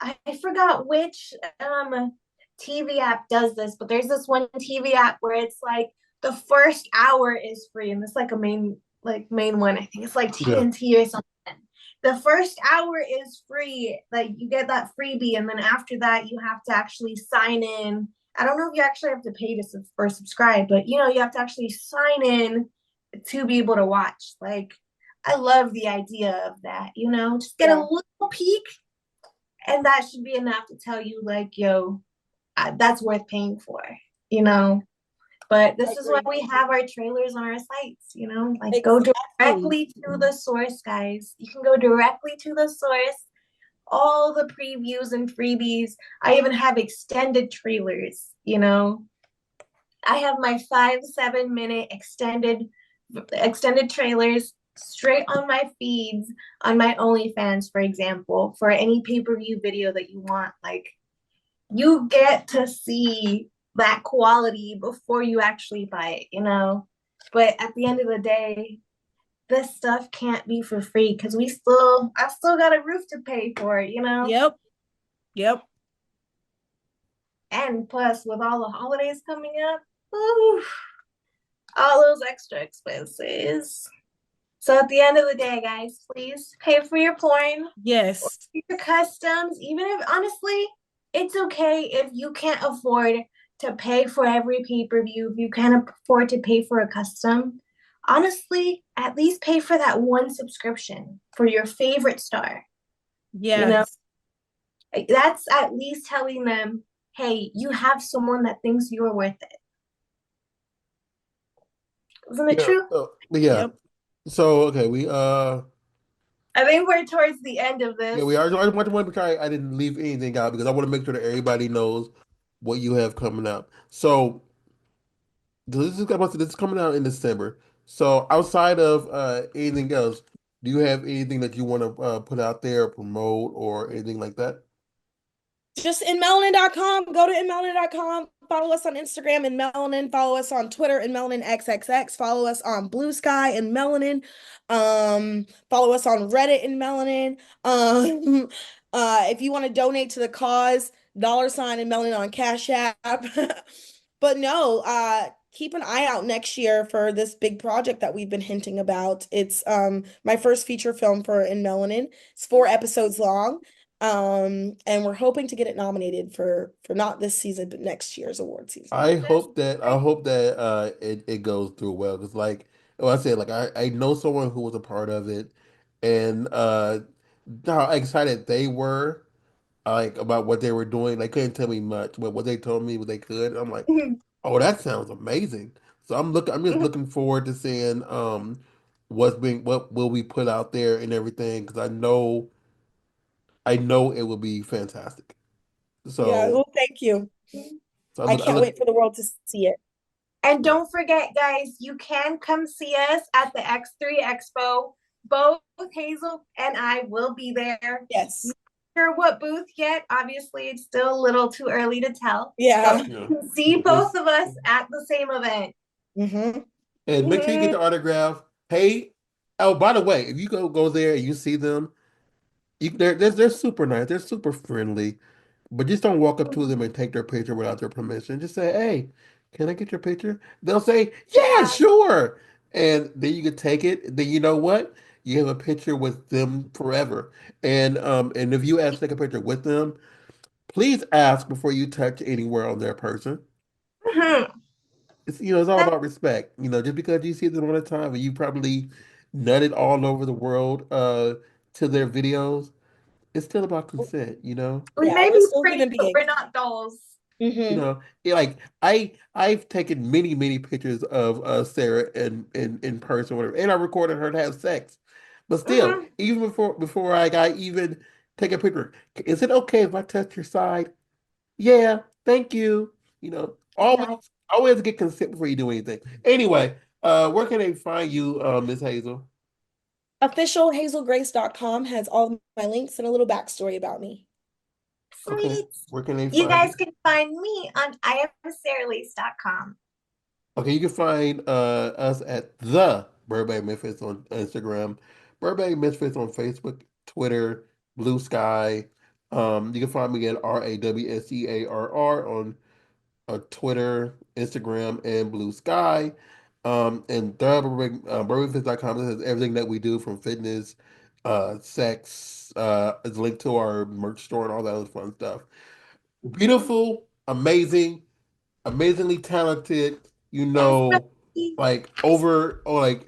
I forgot which TV app does this, but there's this one TV app where it's like the first hour is free, and it's like a main one. I think it's like Yeah. TNT or something. The first hour is free, like you get that freebie, and then after that you have to actually sign in. I don't know if you actually have to pay to or subscribe, but you have to actually sign in to be able to watch. Like I love the idea of that. Just get a Yeah, little peek and that should be enough to tell you like yo that's worth paying for you know but I this is why agree. we have our trailers on our sites, like go Exactly. directly to the source, guys. You can go directly to the source, all the previews and freebies. I even have extended trailers. I have my 5 7 minute extended trailers straight on my feeds on my OnlyFans, for example, for any pay-per-view video that you want. Like you get to see that quality before you actually buy it. But at the end of the day, this stuff can't be for free because I still got a roof to pay for, you know? Yep. Yep. And plus, with all the holidays coming up, ooh, all those extra expenses. So at the end of the day, guys, please pay for your porn or Yes. your customs. Even if honestly, it's okay if you can't afford to pay for every pay-per-view, if you can't afford to pay for a custom. Honestly, at least pay for that one subscription for your favorite star. You know, Yes. like, that's at least telling them, hey, you have someone that thinks you're worth it. Isn't it Yeah. true? But yeah. Yep. So okay, I think we're towards the end of yeah, this. we are. I just want to make sure I didn't leave anything out because I want to make sure that everybody knows what you have coming up. So this is coming out in December. So outside of anything else, do you have anything that you want to put out there, promote, or anything like that? Just in melanin.com. Go to inmelanin.com. Follow us on Instagram in Melanin. Follow us on Twitter in Melanin XXX. Follow us on Blue Sky in Melanin. Follow us on Reddit in Melanin. Um, if you want to donate to the cause, $ in Melanin on Cash App. But no, keep an eye out next year for this big project that we've been hinting about. It's my first feature film for In Melanin. It's 4 episodes long. And we're hoping to get it nominated for not this season, but next year's award season. I hope that it goes through well because I said, I know someone who was a part of it, and how excited they were about what they were doing. They couldn't tell me much, but what they told me what they could, I'm like, oh, that sounds amazing. So I'm just looking forward to seeing what will be put out there and everything because I know it will be fantastic. Yeah, So well, thank you. so I I can't look wait for the world to see it. And yeah. don't forget, guys, you can come see us at the X3 Expo. Both Hazel and I will be there. Yes. Not sure what booth yet. Obviously, it's still a little too early to tell, but Yeah. Yeah. you can see both It's of us at the same event. Mm-hmm. And make sure you get Mhm. the autograph. Hey, oh, by the way, if you go there and you see them, they're super nice. They're super friendly. But just don't walk up to them and take their picture without their permission. Just say, "Hey, can I get your picture?" They'll say, "Yeah, Yeah. sure." And then you can take it. Then you know what? You have a picture with them forever. And if you ask to take a picture with them, please ask before you touch anywhere on their person. Mhm. It's all about respect. Just because you see them all the time and you probably nutted all over the world to their videos, it's still about consent. We Yeah, may we're be still pretty, human but we're beings. not dolls. Mm-hmm. Like I've taken many many pictures of Sarah in person, whatever, and I recorded her to have sex. But still, Mhm. even before I even take a picture, is it okay if I touch your side? Yeah, thank you. Always Exactly. always get consent before you do anything. Anyway, where can they find you, Miss Hazel? Officialhazelgrace.com has all my links and a little backstory about me. Okay, Sweet. where can they You find guys you? can find me on iamsaralace.com. Okay, you can find us at the Burbank Misfits on Instagram, Burbank Misfits on Facebook, Twitter, Blue Sky. You can find me at RAWSEARR on Twitter, Instagram, and Blue Sky. And the burbankmisfits.com has everything that we do from fitness, sex. It's linked to our merch store and all that other fun stuff. Beautiful, amazing, amazingly talented, Yes, Bessie.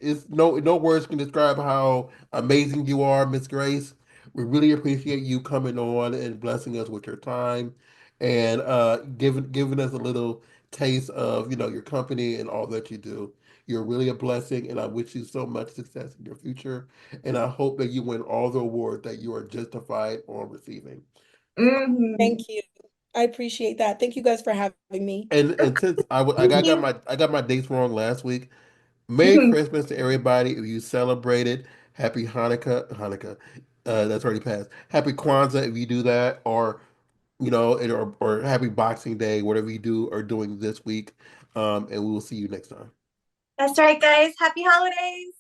it's no words can describe how amazing you are, Miss Grace. We really appreciate you coming on and blessing us with your time and giving us a little taste of, your company and all that you do. You're really a blessing, and I wish you so much success in your future. And I hope that you win all the awards that you are justified on receiving. Mhm. Thank you. I appreciate that. Thank you guys for having me. And since Thank you. I got my dates wrong last week. Merry Christmas to everybody. If you celebrated, Happy Hanukkah. That's already passed. Happy Kwanzaa if you do that, or Happy Boxing Day, whatever you do or doing this week. And we will see you next time. That's right, guys. Happy holidays.